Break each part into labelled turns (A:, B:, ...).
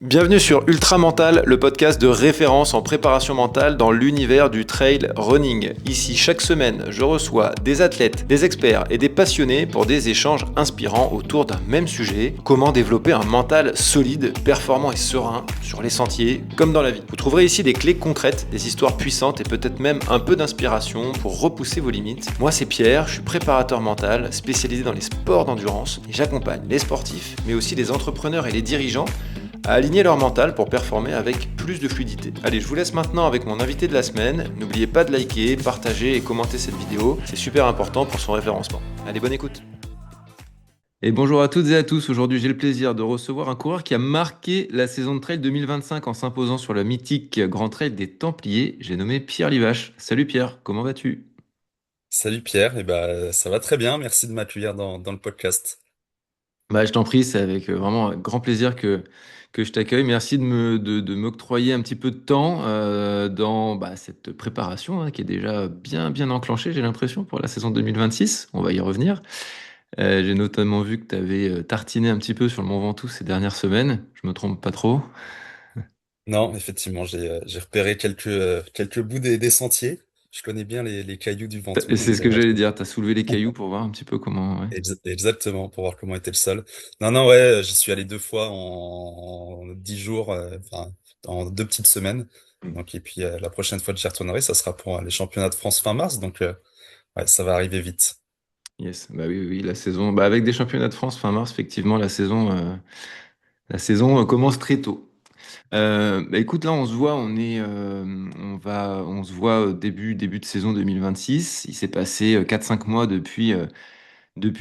A: Bienvenue sur Ultra Mental, le podcast de référence en préparation mentale dans l'univers du trail running. Ici, chaque semaine, je reçois des athlètes, des experts et des passionnés pour des échanges inspirants autour d'un même sujet, comment développer un mental solide, performant et serein sur les sentiers comme dans la vie. Vous trouverez ici des clés concrètes, des histoires puissantes et peut-être même un peu d'inspiration pour repousser vos limites. Moi, c'est Pierre, je suis préparateur mental spécialisé dans les sports d'endurance et j'accompagne les sportifs, mais aussi les entrepreneurs et les dirigeants à aligner leur mental pour performer avec plus de fluidité. Allez, je vous laisse maintenant avec mon invité de la semaine. N'oubliez pas de liker, partager et commenter cette vidéo, c'est super important pour son référencement. Allez, bonne écoute. Et bonjour à toutes et à tous. Aujourd'hui, j'ai le plaisir de recevoir un coureur qui a marqué la saison de trail 2025 en s'imposant sur le mythique Grand Trail des Templiers. J'ai nommé Pierre Livache. Salut Pierre, comment vas-tu?
B: Salut Pierre, ça va très bien, merci de m'accueillir dans le podcast.
A: Bah, je t'en prie, c'est avec vraiment un grand plaisir que je t'accueille. Merci de m'octroyer un petit peu de temps dans cette préparation qui est déjà bien enclenchée, j'ai l'impression, pour la saison 2026. On va y revenir. J'ai notamment vu que tu avais tartiné un petit peu sur le Mont Ventoux ces dernières semaines. Je me trompe pas trop.
B: Non, effectivement, j'ai repéré quelques bouts des sentiers. Je connais bien les cailloux du Ventoux,
A: C'est
B: donc
A: ce que j'allais dire. Tu as soulevé les cailloux pour voir un petit peu comment. Ouais.
B: exactement pour voir comment était le sol. Non, non, ouais, j'y suis allé deux fois en 10 jours, enfin en 2 petites semaines. Donc et puis la prochaine fois que j'y retournerai, ça sera pour les championnats de France fin mars. Donc ouais, ça va arriver vite.
A: Yes, bah oui, la saison, avec des championnats de France fin mars, effectivement, la saison commence très tôt. Écoute, là, on se voit, on se voit au début de saison 2026. Il s'est passé 4-5 mois depuis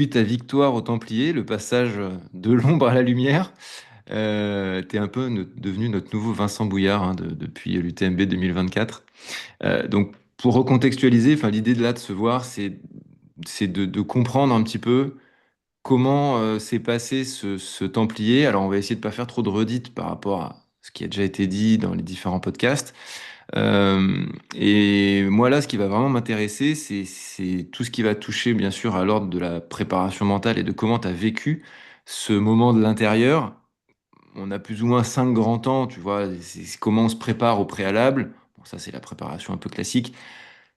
A: ta victoire au Templier, le passage de l'ombre à la lumière. T'es un peu devenu notre nouveau Vincent Bouillard depuis l'UTMB 2024. Donc, pour recontextualiser, enfin, l'idée de là de se voir, c'est de comprendre un petit peu comment s'est passé ce Templier. Alors, on va essayer de pas faire trop de redites par rapport à ce qui a déjà été dit dans les différents podcasts. Et moi, là, ce qui va vraiment m'intéresser, c'est tout ce qui va toucher, bien sûr, à l'ordre de la préparation mentale et de comment tu as vécu ce moment de l'intérieur. On a plus ou moins 5 grands temps, tu vois, c'est comment on se prépare au préalable. Bon, ça, c'est la préparation un peu classique.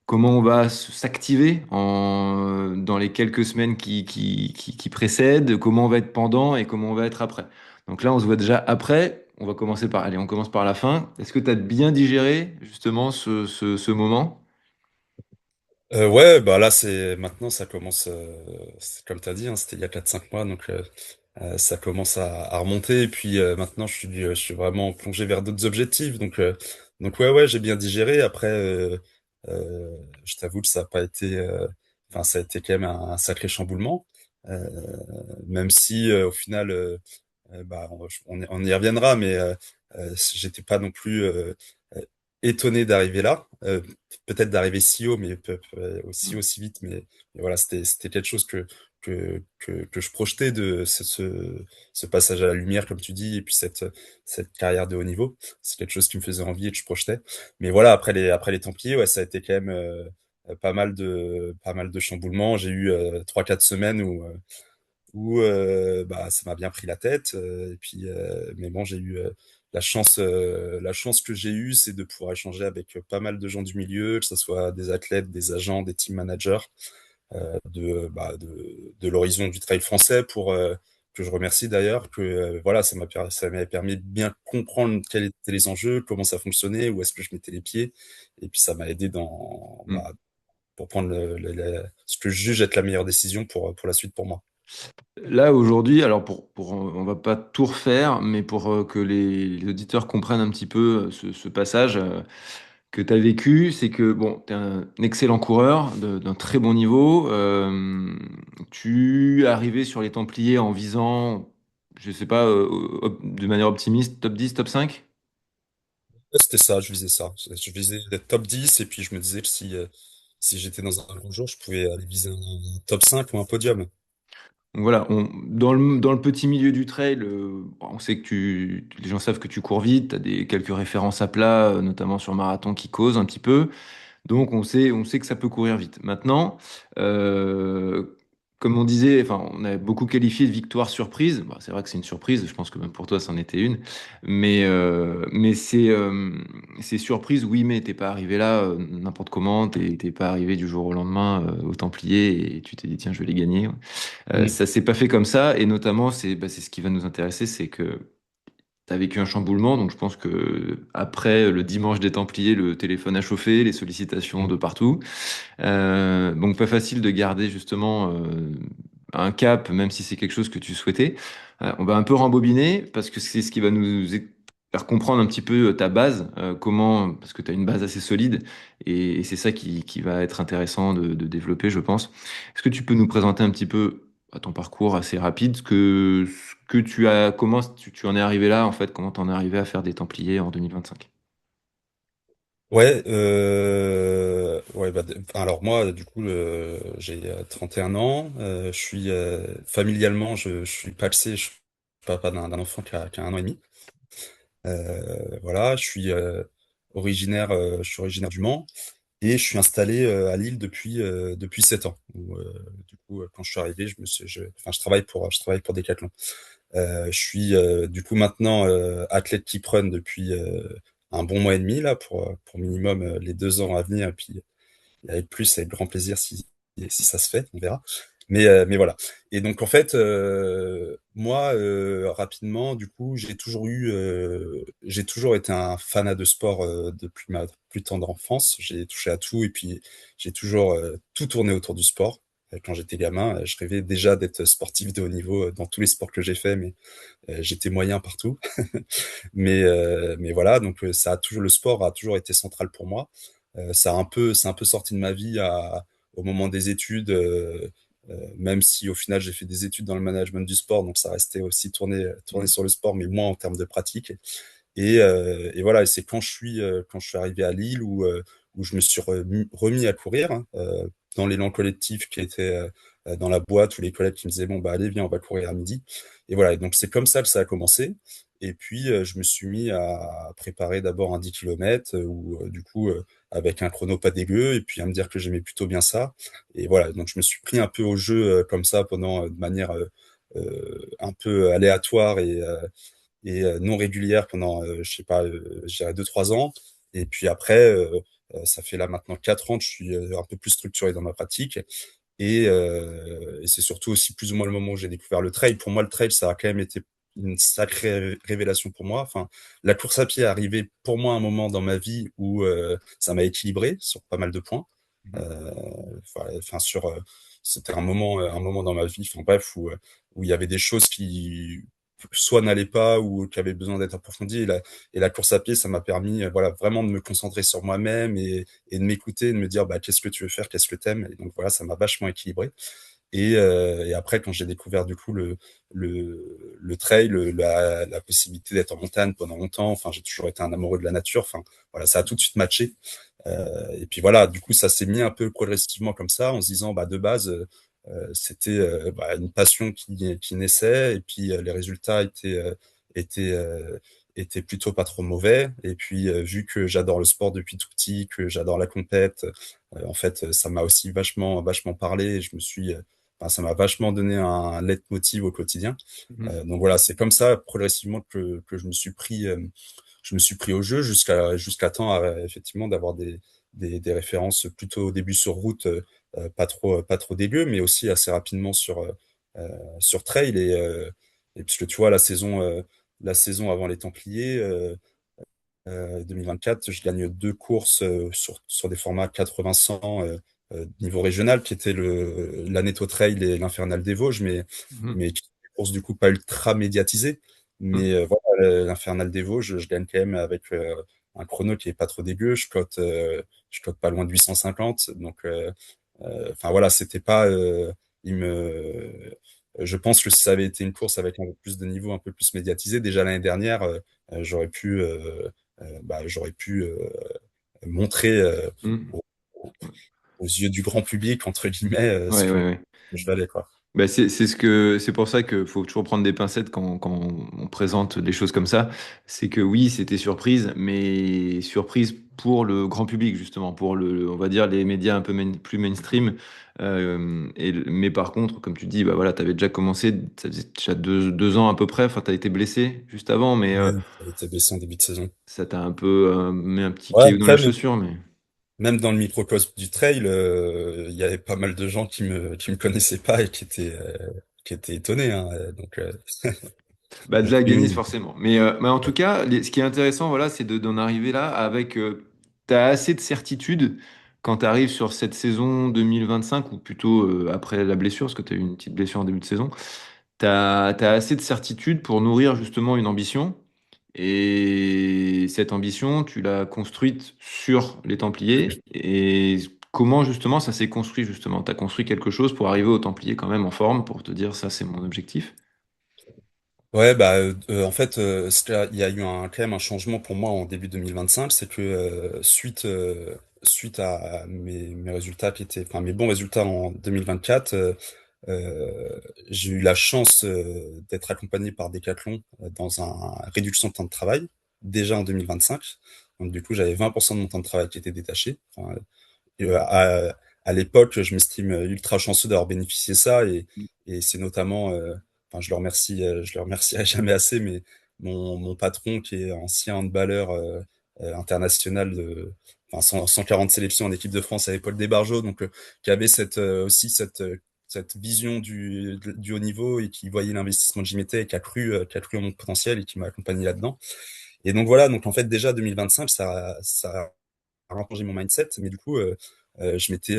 A: Comment on va s'activer dans les quelques semaines qui précèdent, comment on va être pendant et comment on va être après. Donc là, on se voit déjà après. On va commencer par, allez, on commence par la fin. Est-ce que tu as bien digéré justement ce moment?
B: Ouais, bah là c'est maintenant ça commence, comme t'as dit, hein, c'était il y a 4 5 mois, donc ça commence à remonter. Et puis maintenant je suis vraiment plongé vers d'autres objectifs. Donc ouais, j'ai bien digéré. Après, je t'avoue que ça a pas été, enfin ça a été quand même un sacré chamboulement. Euh, Même si au final, on y reviendra, mais j'étais pas non plus euh, étonné d'arriver là. Peut-être d'arriver si haut, mais aussi vite. Mais voilà, c'était quelque chose que je projetais de ce passage à la lumière, comme tu dis, et puis cette carrière de haut niveau. C'est quelque chose qui me faisait envie et que je projetais. Mais voilà, après les Templiers, ouais, ça a été quand même pas mal de chamboulements. J'ai eu 3 4 semaines où ça m'a bien pris la tête. Et puis, mais bon, j'ai eu la chance que j'ai eue, c'est de pouvoir échanger avec pas mal de gens du milieu, que ce soit des athlètes, des agents, des team managers, de l'horizon du trail français que je remercie d'ailleurs, que voilà, ça m'avait permis de bien comprendre quels étaient les enjeux, comment ça fonctionnait, où est-ce que je mettais les pieds, et puis ça m'a aidé pour prendre ce que je juge être la meilleure décision pour la suite pour moi.
A: Là, aujourd'hui, alors on va pas tout refaire, mais pour que les auditeurs comprennent un petit peu ce passage que tu as vécu, c'est que bon, tu es un excellent coureur d'un très bon niveau. Tu es arrivé sur les Templiers en visant, je sais pas, de manière optimiste, top 10, top 5.
B: Ouais, c'était ça, je visais ça. Je visais d'être top 10 et puis je me disais que si j'étais dans un grand jour, je pouvais aller viser un top 5 ou un podium.
A: Donc voilà, dans le petit milieu du trail, on sait que les gens savent que tu cours vite, tu as quelques références à plat, notamment sur marathon qui causent un petit peu. Donc on sait que ça peut courir vite. Maintenant, euh, comme on disait, enfin, on a beaucoup qualifié de victoire surprise. Bon, c'est vrai que c'est une surprise. Je pense que même pour toi, c'en était une. Mais c'est surprise, oui, mais t'es pas arrivé là n'importe comment. T'es pas arrivé du jour au lendemain au Templier et tu t'es dit, tiens, je vais les gagner.
B: Mm.
A: Ça s'est pas fait comme ça. Et notamment, c'est ce qui va nous intéresser, c'est que tu as vécu un chamboulement, donc je pense que après le dimanche des Templiers, le téléphone a chauffé, les sollicitations de
B: Mm.
A: partout. Donc pas facile de garder justement un cap, même si c'est quelque chose que tu souhaitais. On va un peu rembobiner parce que c'est ce qui va faire comprendre un petit peu ta base, comment, parce que tu as une base assez solide et c'est ça qui va être intéressant de développer, je pense. Est-ce que tu peux nous présenter un petit peu ton parcours assez rapide, ce que tu as, comment tu en es arrivé là en fait, comment tu en es arrivé à faire des Templiers en 2025?
B: Ouais, ouais, alors moi, du coup, j'ai 31 ans, je suis familialement, je suis pacsé, je suis papa d'un enfant qui a 1 an et demi. Voilà, je suis originaire du Mans et je suis installé à Lille depuis 7 ans. Du coup, quand je suis arrivé, enfin, je travaille pour Decathlon. Je suis du coup maintenant athlète keep run depuis un bon mois et demi là pour minimum les 2 ans à venir. Et puis avec plus, avec grand plaisir si ça se fait, on verra. Mais voilà. Et donc en fait, moi rapidement, du coup, j'ai toujours été un fanat de sport depuis ma plus tendre enfance. J'ai touché à tout et puis j'ai toujours tout tourné autour du sport. Quand j'étais gamin, je rêvais déjà d'être sportif de haut niveau dans tous les sports que j'ai fait, mais j'étais moyen partout. Mais voilà, donc le sport a toujours été central pour moi. C'est un peu sorti de ma vie au moment des études, même si au final j'ai fait des études dans le management du sport, donc ça restait aussi tourné sur le sport, mais moins en termes de pratique. Et voilà, et c'est quand je suis arrivé à Lille où je me suis remis à courir hein, dans l'élan collectif qui était dans la boîte où les collègues qui me disaient bon bah allez viens on va courir à midi. Et voilà, et donc c'est comme ça que ça a commencé. Et puis je me suis mis à préparer d'abord un 10 km où du coup avec un chrono pas dégueu et puis à me dire que j'aimais plutôt bien ça. Et voilà, donc je me suis pris un peu au jeu comme ça pendant de manière un peu aléatoire et non régulière pendant, je sais pas, je dirais 2, 3 ans. Et puis après, ça fait là maintenant 4 ans que je suis un peu plus structuré dans ma pratique. Et c'est surtout aussi plus ou moins le moment où j'ai découvert le trail. Pour moi, le trail, ça a quand même été une sacrée révélation pour moi. Enfin, la course à pied est arrivée pour moi à un moment dans ma vie où ça m'a équilibré sur pas mal de points. Euh, enfin, c'était un moment dans ma vie, enfin bref, où il y avait des choses qui soit n'allaient pas ou qui avaient besoin d'être approfondies. Et la course à pied, ça m'a permis, voilà, vraiment de me concentrer sur moi-même et de m'écouter, de me dire, bah, qu'est-ce que tu veux faire, qu'est-ce que t'aimes. Et donc voilà, ça m'a vachement équilibré. Et après, quand j'ai découvert du coup le trail, la possibilité d'être en montagne pendant longtemps, enfin, j'ai toujours été un amoureux de la nature. Enfin, voilà, ça a tout de suite matché. Et puis voilà, du coup, ça s'est mis un peu progressivement comme ça, en se disant, bah, de base, c'était bah, une passion qui naissait, et puis les résultats étaient, euh, étaient plutôt pas trop mauvais. Et puis, vu que j'adore le sport depuis tout petit, que j'adore la compète, en fait, ça m'a aussi vachement parlé. Et enfin, ça m'a vachement donné un leitmotiv au quotidien.
A: Mhm.
B: Donc voilà, c'est comme ça progressivement que je me suis pris au jeu jusqu'à temps effectivement d'avoir des références plutôt au début sur route, pas trop dégueu, mais aussi assez rapidement sur trail et puisque tu vois la saison avant les Templiers 2024, je gagne 2 courses sur des formats 80-100 niveau régional, qui étaient l'Aneto Trail et l'Infernal des Vosges,
A: Mhm.
B: mais qui sont des courses du coup pas ultra médiatisées. Mais
A: Mhm.
B: voilà, l'Infernal des Vosges, je gagne quand même avec un chrono qui est pas trop dégueu. Je cote pas loin de 850. Donc, enfin voilà, c'était pas. Il me, je pense que si ça avait été une course avec un peu plus de niveau, un peu plus médiatisé, déjà l'année dernière, j'aurais pu montrer
A: Mhm.
B: aux, aux yeux du grand public, entre guillemets, ce
A: Ouais, ouais, ouais.
B: que je valais, quoi.
A: Bah, c'est pour ça qu'il faut toujours prendre des pincettes quand on présente des choses comme ça. C'est que oui, c'était surprise, mais surprise pour le grand public, justement, pour on va dire, les médias un peu plus mainstream. Mais par contre, comme tu dis, bah voilà, tu avais déjà commencé, ça faisait déjà 2 ans à peu près, enfin, tu as été blessé juste avant, mais
B: Ouais, ça a été baissé en début de saison.
A: ça t'a un peu mis un petit
B: Ouais,
A: caillou dans la
B: après,
A: chaussure, mais.
B: même dans le microcosme du trail, il y avait pas mal de gens qui me connaissaient pas et qui étaient étonnés, hein.
A: Bah, de
B: Donc
A: la
B: oui,
A: Guinness,
B: oui.
A: forcément. Mais en tout cas, ce qui est intéressant, voilà, c'est d'en arriver là avec. T'as assez de certitude quand tu arrives sur cette saison 2025, ou plutôt après la blessure, parce que tu as eu une petite blessure en début de saison. T'as assez de certitude pour nourrir justement une ambition. Et cette ambition, tu l'as construite sur les Templiers. Et comment justement ça s'est construit justement? Tu as construit quelque chose pour arriver aux Templiers quand même en forme, pour te dire ça, c'est mon objectif.
B: Ouais, bah, en fait, il y a eu quand même un changement pour moi en début 2025, c'est que suite à mes résultats enfin mes bons résultats en 2024, j'ai eu la chance d'être accompagné par Decathlon dans un réduction de temps de travail déjà en 2025. Donc du coup, j'avais 20% de mon temps de travail qui était détaché. Enfin, à l'époque, je m'estime ultra chanceux d'avoir bénéficié de ça et c'est notamment, enfin, je le remercierai jamais assez, mais mon patron qui est ancien handballeur international enfin, 140 sélections en équipe de France avec Paul Desbargeaux, donc qui avait aussi cette vision du haut niveau et qui voyait l'investissement que j'y mettais et qui a cru en mon potentiel et qui m'a accompagné là-dedans. Et donc voilà, donc en fait déjà 2025, ça a changé mon mindset, mais du coup, je m'étais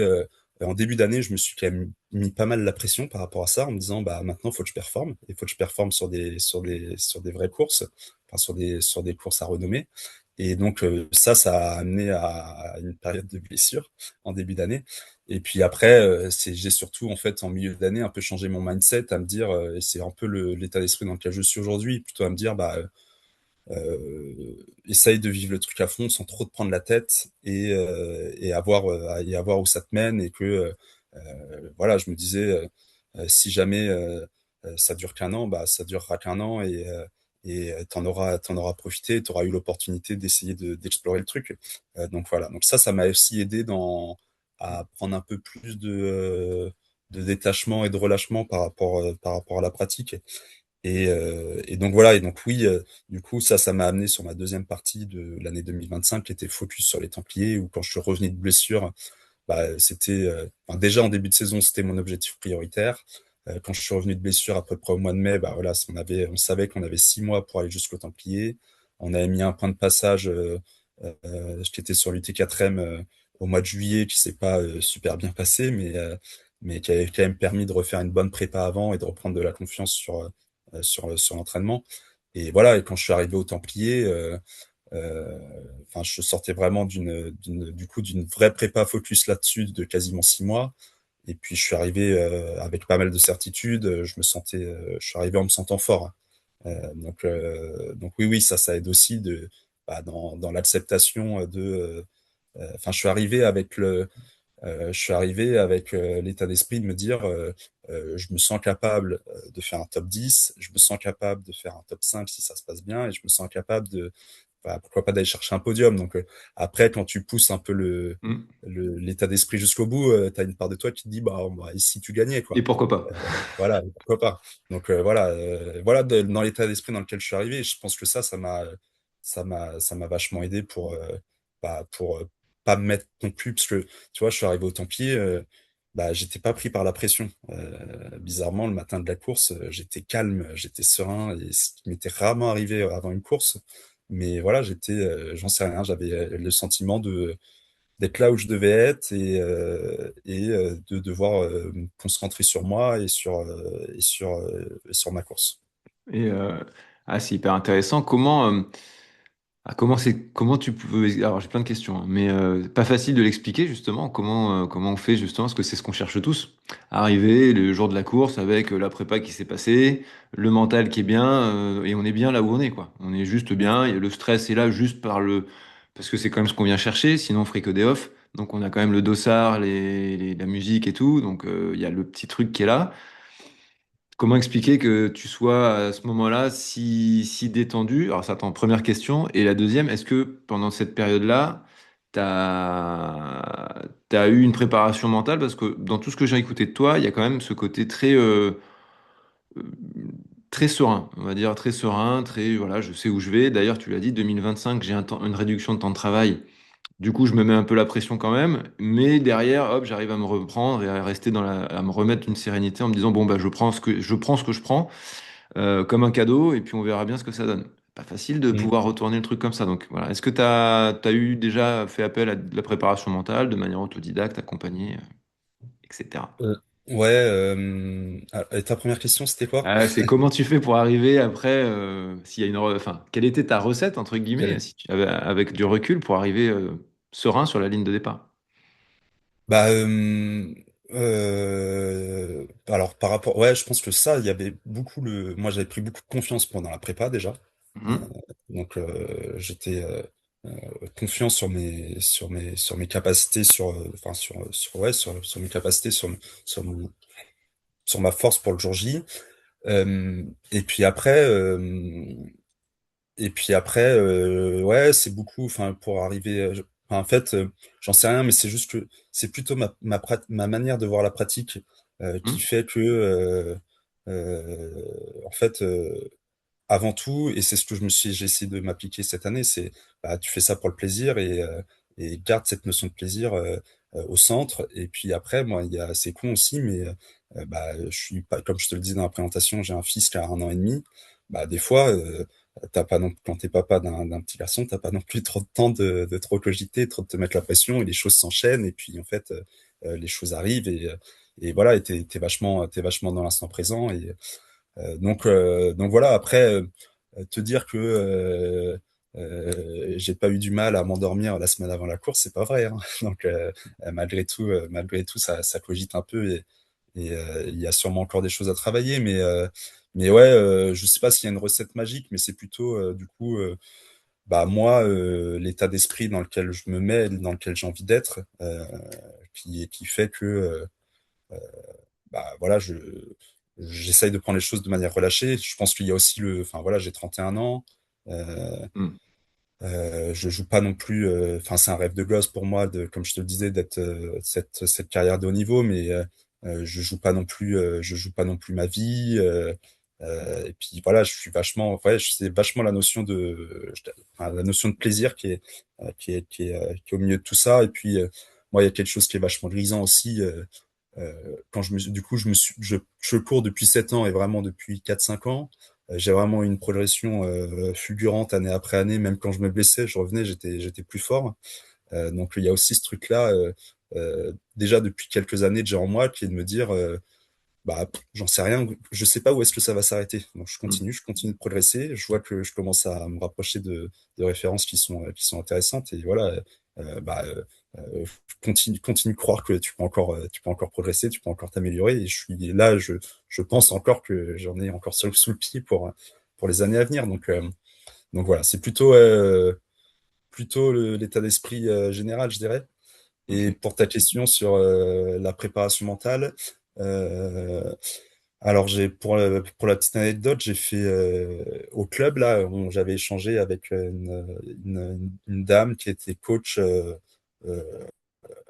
B: en début d'année, je me suis quand même mis pas mal la pression par rapport à ça, en me disant bah maintenant faut que je performe, il faut que je performe sur des vraies courses, enfin sur des courses à renommée. Et donc ça a amené à une période de blessure en début d'année. Et puis après, j'ai surtout en fait en milieu d'année un peu changé mon mindset à me dire, et c'est un peu l'état d'esprit dans lequel je suis aujourd'hui, plutôt à me dire bah essaye de vivre le truc à fond sans trop te prendre la tête et à voir où ça te mène et que voilà, je me disais si jamais ça dure qu'un an, bah ça durera qu'un an et t'en auras profité, t'auras eu l'opportunité d'essayer d'explorer le truc. Donc voilà, donc ça m'a aussi aidé à prendre un peu plus de détachement et de relâchement par rapport à la pratique. Et donc voilà, et donc oui, du coup, ça m'a amené sur ma deuxième partie de l'année 2025, qui était focus sur les Templiers, où quand je suis revenu de blessure, bah, enfin, déjà en début de saison, c'était mon objectif prioritaire. Quand je suis revenu de blessure à peu près au mois de mai, bah voilà, on savait qu'on avait 6 mois pour aller jusqu'au Templier. On avait mis un point de passage qui était sur l'UT4M au mois de juillet, qui s'est pas super bien passé, mais qui avait quand même permis de refaire une bonne prépa avant et de reprendre de la confiance sur l'entraînement. Et voilà, et quand je suis arrivé au Templier, euh, enfin, je sortais vraiment du coup, d'une vraie prépa focus là-dessus de quasiment 6 mois. Et puis, je suis arrivé avec pas mal de certitudes. Je suis arrivé en me sentant fort. Donc oui, oui, ça aide aussi bah, dans l'acceptation enfin, je suis arrivé avec l'état d'esprit de me dire, je me sens capable de faire un top 10, je me sens capable de faire un top 5 si ça se passe bien, et je me sens capable bah, pourquoi pas d'aller chercher un podium. Donc après, quand tu pousses un peu
A: Mm.
B: l'état d'esprit jusqu'au bout, tu as une part de toi qui te dit, bah, et si tu gagnais,
A: Et
B: quoi.
A: pourquoi pas?
B: Voilà, pourquoi pas. Donc voilà dans l'état d'esprit dans lequel je suis arrivé. Je pense que ça m'a vachement aidé pour pas me mettre non plus, parce que tu vois, je suis arrivé au Templier, bah j'étais pas pris par la pression. Bizarrement, le matin de la course, j'étais calme, j'étais serein, et ce qui m'était rarement arrivé avant une course. Mais voilà, j'en sais rien, j'avais le sentiment d'être là où je devais être et de devoir me concentrer sur moi et sur ma course.
A: Et c'est hyper intéressant. Comment tu peux. Alors, j'ai plein de questions, hein, mais pas facile de l'expliquer justement. Comment on fait justement, parce que c'est ce qu'on cherche tous. Arriver le jour de la course avec la prépa qui s'est passée, le mental qui est bien, et on est bien là où on est, quoi. On est juste bien, et le stress est là juste parce que c'est quand même ce qu'on vient chercher, sinon on ferait que des off. Donc on a quand même le dossard, la musique et tout, donc il y a le petit truc qui est là. Comment expliquer que tu sois à ce moment-là si détendu? Alors, ça, attends, première question. Et la deuxième, est-ce que pendant cette période-là, t'as eu une préparation mentale? Parce que dans tout ce que j'ai écouté de toi, il y a quand même ce côté euh, très serein, on va dire très serein, très, voilà, je sais où je vais. D'ailleurs, tu l'as dit, 2025, j'ai une réduction de temps de travail. Du coup, je me mets un peu la pression quand même, mais derrière, hop, j'arrive à me reprendre et à rester à me remettre une sérénité en me disant, bon, bah, je prends ce que je prends comme un cadeau et puis on verra bien ce que ça donne. Pas facile de
B: Mm.
A: pouvoir retourner le truc comme ça. Donc voilà. Est-ce que tu as eu déjà fait appel à de la préparation mentale de manière autodidacte, accompagnée, etc.
B: Euh, ouais, et ta première question, c'était quoi?
A: C'est comment tu fais pour arriver après, s'il y a enfin, quelle était ta recette, entre guillemets,
B: Quel-
A: si tu avais, avec du recul, pour arriver serein sur la ligne de départ?
B: Bah, alors par rapport, ouais, je pense que ça, il y avait beaucoup moi j'avais pris beaucoup de confiance pendant la prépa déjà. Euh,
A: Mhm.
B: donc j'étais confiant sur mes capacités, enfin ouais, sur mes capacités, sur mon- sur ma force pour le jour J. Et puis après, ouais, c'est beaucoup, enfin, pour arriver, enfin, en fait, j'en sais rien, mais c'est juste que c'est plutôt ma manière de voir la pratique qui
A: Mhm.
B: fait que, en fait, avant tout, et c'est ce que j'ai essayé de m'appliquer cette année, c'est, bah, tu fais ça pour le plaisir et garde cette notion de plaisir au centre. Et puis après, moi, c'est con aussi, mais bah, je suis pas, comme je te le dis dans la présentation, j'ai un fils qui a 1 an et demi. Bah, des fois, t'as pas non, quand t'es papa d'un petit garçon, t'as pas non plus trop de temps de trop cogiter, trop de te mettre la pression, et les choses s'enchaînent, et puis en fait, les choses arrivent, et voilà, et t'es vachement dans l'instant présent, donc voilà, après, te dire que j'ai pas eu du mal à m'endormir la semaine avant la course, c'est pas vrai, hein. Donc malgré tout, ça cogite un peu et il y a sûrement encore des choses à travailler, mais ouais, je sais pas s'il y a une recette magique, mais c'est plutôt du coup, bah moi, l'état d'esprit dans lequel je me mets, dans lequel j'ai envie d'être, qui fait que bah voilà, j'essaye de prendre les choses de manière relâchée. Je pense qu'il y a aussi enfin voilà, j'ai 31 ans. Euh,
A: Mhm.
B: je joue pas non plus, enfin c'est un rêve de gosse pour moi, comme je te le disais, d'être cette carrière de haut niveau, mais je joue pas non plus ma vie. Et puis voilà, je suis vachement, ouais, c'est vachement la notion enfin, la notion de plaisir qui est au milieu de tout ça. Et puis moi, il y a quelque chose qui est vachement grisant aussi. Quand du coup, je cours depuis 7 ans et vraiment depuis 4 5 ans. J'ai vraiment eu une progression fulgurante année après année. Même quand je me blessais, je revenais, j'étais plus fort. Donc il y a aussi ce truc-là, déjà depuis quelques années déjà en moi, qui est de me dire, bah j'en sais rien, je sais pas où est-ce que ça va s'arrêter. Donc
A: Mhm.
B: je continue de progresser. Je vois que je commence à me rapprocher de références qui sont intéressantes. Et voilà, bah, continue de croire que tu peux encore progresser, tu peux encore t'améliorer. Et je suis là, je pense encore que j'en ai encore sous le pied pour les années à venir. Donc voilà, c'est plutôt l'état d'esprit général, je dirais.
A: Ok.
B: Et pour ta question sur la préparation mentale, euh, alors pour la petite anecdote, j'ai fait au club là, j'avais échangé avec une dame qui était coach, euh,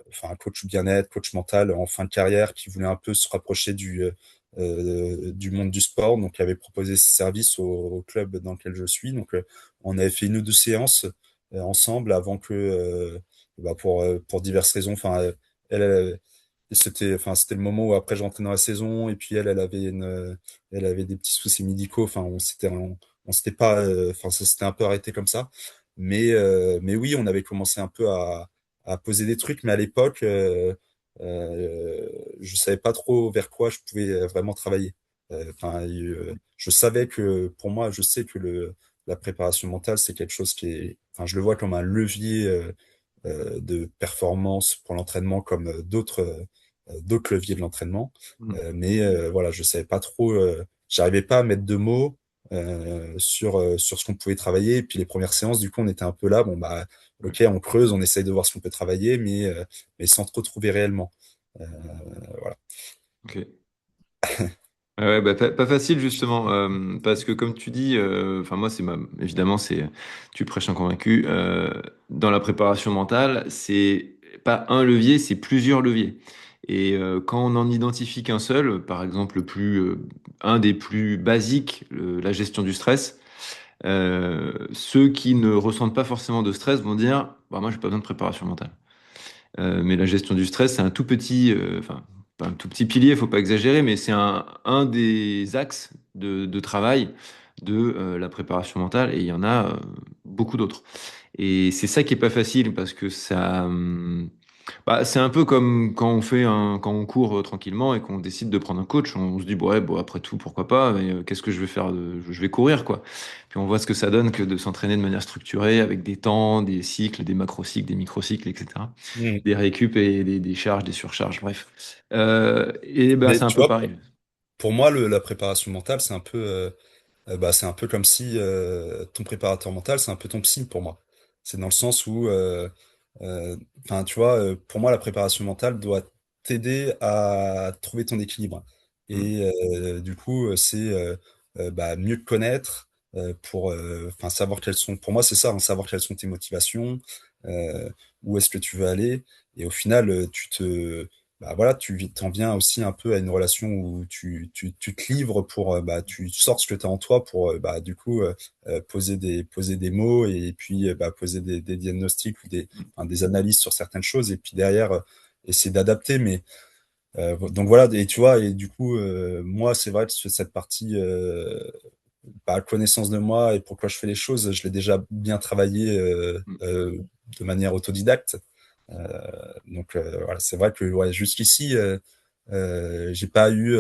B: enfin coach bien-être, coach mental en fin de carrière, qui voulait un peu se rapprocher du monde du sport, donc qui avait proposé ses services au club dans lequel je suis. Donc on avait fait 1 ou 2 séances ensemble avant que bah, pour diverses raisons. Enfin, elle, c'était le moment où après je rentrais dans la saison et puis elle avait des petits soucis médicaux. Enfin, on s'était pas, enfin, ça s'était un peu arrêté comme ça. Mais oui, on avait commencé un peu à poser des trucs, mais à l'époque, je savais pas trop vers quoi je pouvais vraiment travailler. Enfin, je savais que pour moi, je sais que la préparation mentale, c'est quelque chose enfin, je le vois comme un levier de performance pour l'entraînement, comme d'autres leviers de l'entraînement.
A: Mhm.
B: Mais voilà, je savais pas trop, j'arrivais pas à mettre de mots sur ce qu'on pouvait travailler. Et puis les premières séances, du coup, on était un peu là, bon bah,
A: Ouais.
B: ok, on creuse, on essaye de voir ce qu'on peut travailler, mais sans trop trouver réellement. Euh, voilà.
A: Ok. Ouais, bah, pas facile justement, parce que comme tu dis, enfin moi évidemment tu prêches un convaincu. Dans la préparation mentale, c'est pas un levier, c'est plusieurs leviers. Et quand on en identifie qu'un seul, par exemple un des plus basiques, la gestion du stress, ceux qui ne ressentent pas forcément de stress vont dire, bah moi j'ai pas besoin de préparation mentale. Mais la gestion du stress, c'est un tout petit, enfin, pas un tout petit pilier, faut pas exagérer, mais c'est un des axes de travail de la préparation mentale, et il y en a beaucoup d'autres. Et c'est ça qui est pas facile parce que bah, c'est un peu comme quand on court tranquillement et qu'on décide de prendre un coach, on se dit bon, ouais, bon après tout pourquoi pas, mais qu'est-ce que je vais faire je vais courir quoi. Puis on voit ce que ça donne que de s'entraîner de manière structurée avec des temps, des cycles, des macrocycles, des microcycles, etc.
B: Mm.
A: Des récup et des charges, des surcharges, bref. Et ben
B: Mais
A: c'est un
B: tu
A: peu
B: vois,
A: pareil.
B: pour moi, la préparation mentale, c'est un peu comme si ton préparateur mental, c'est un peu ton psy pour moi. C'est dans le sens où, euh, enfin, tu vois, pour moi, la préparation mentale doit t'aider à trouver ton équilibre.
A: Mm.
B: Et du coup, c'est mieux te connaître pour, enfin, savoir quelles sont. Pour moi, c'est ça, hein, savoir quelles sont tes motivations, euh, où est-ce que tu veux aller. Et au final, bah voilà, tu t'en viens aussi un peu à une relation où tu te livres pour, tu sors ce que tu as en toi pour, du coup, poser des mots et puis poser des diagnostics ou enfin, des analyses sur certaines choses et puis derrière, essayer d'adapter. Mais donc voilà, et tu vois, et du coup, moi, c'est vrai que cette partie, connaissance de moi et pourquoi je fais les choses, je l'ai déjà bien travaillé de manière autodidacte. Voilà, c'est vrai que ouais, jusqu'ici, j'ai pas eu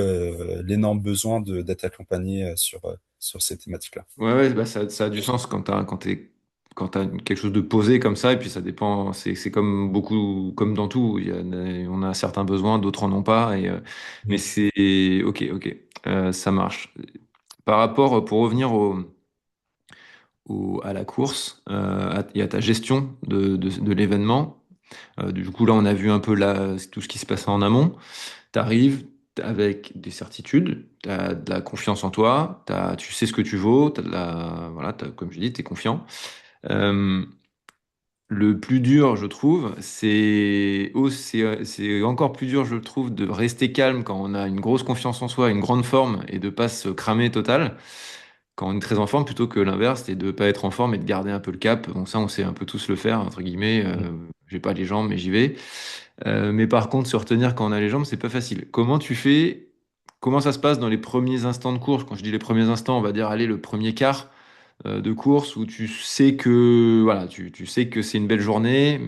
B: l'énorme besoin d'être accompagné sur ces thématiques-là.
A: Ouais, ouais, bah ça a du sens quand t'as quelque chose de posé comme ça, et puis ça dépend, c'est comme beaucoup, comme dans tout, on a certains besoins, d'autres en ont pas, mais
B: Mm.
A: c'est, ok, ok, ça marche. Par rapport, pour revenir à la course, et à ta gestion de l'événement, du coup là on a vu un peu tout ce qui se passe en amont. T'arrives avec des certitudes, t'as de la confiance en toi, tu sais ce que tu vaux, voilà, comme je dis, t'es confiant. Euh, le plus dur, je trouve, c'est encore plus dur, je trouve, de rester calme quand on a une grosse confiance en soi, une grande forme, et de pas se cramer total quand on est très en forme, plutôt que l'inverse, c'est de pas être en forme et de garder un peu le cap. Bon, ça, on sait un peu tous le faire, entre guillemets.
B: Mm.
A: J'ai pas les jambes, mais j'y vais. Mais par contre, se retenir quand on a les jambes, c'est pas facile. Comment tu fais? Comment ça se passe dans les premiers instants de course? Quand je dis les premiers instants, on va dire, allez, le premier quart de course où tu sais que, voilà, tu sais que c'est une belle journée.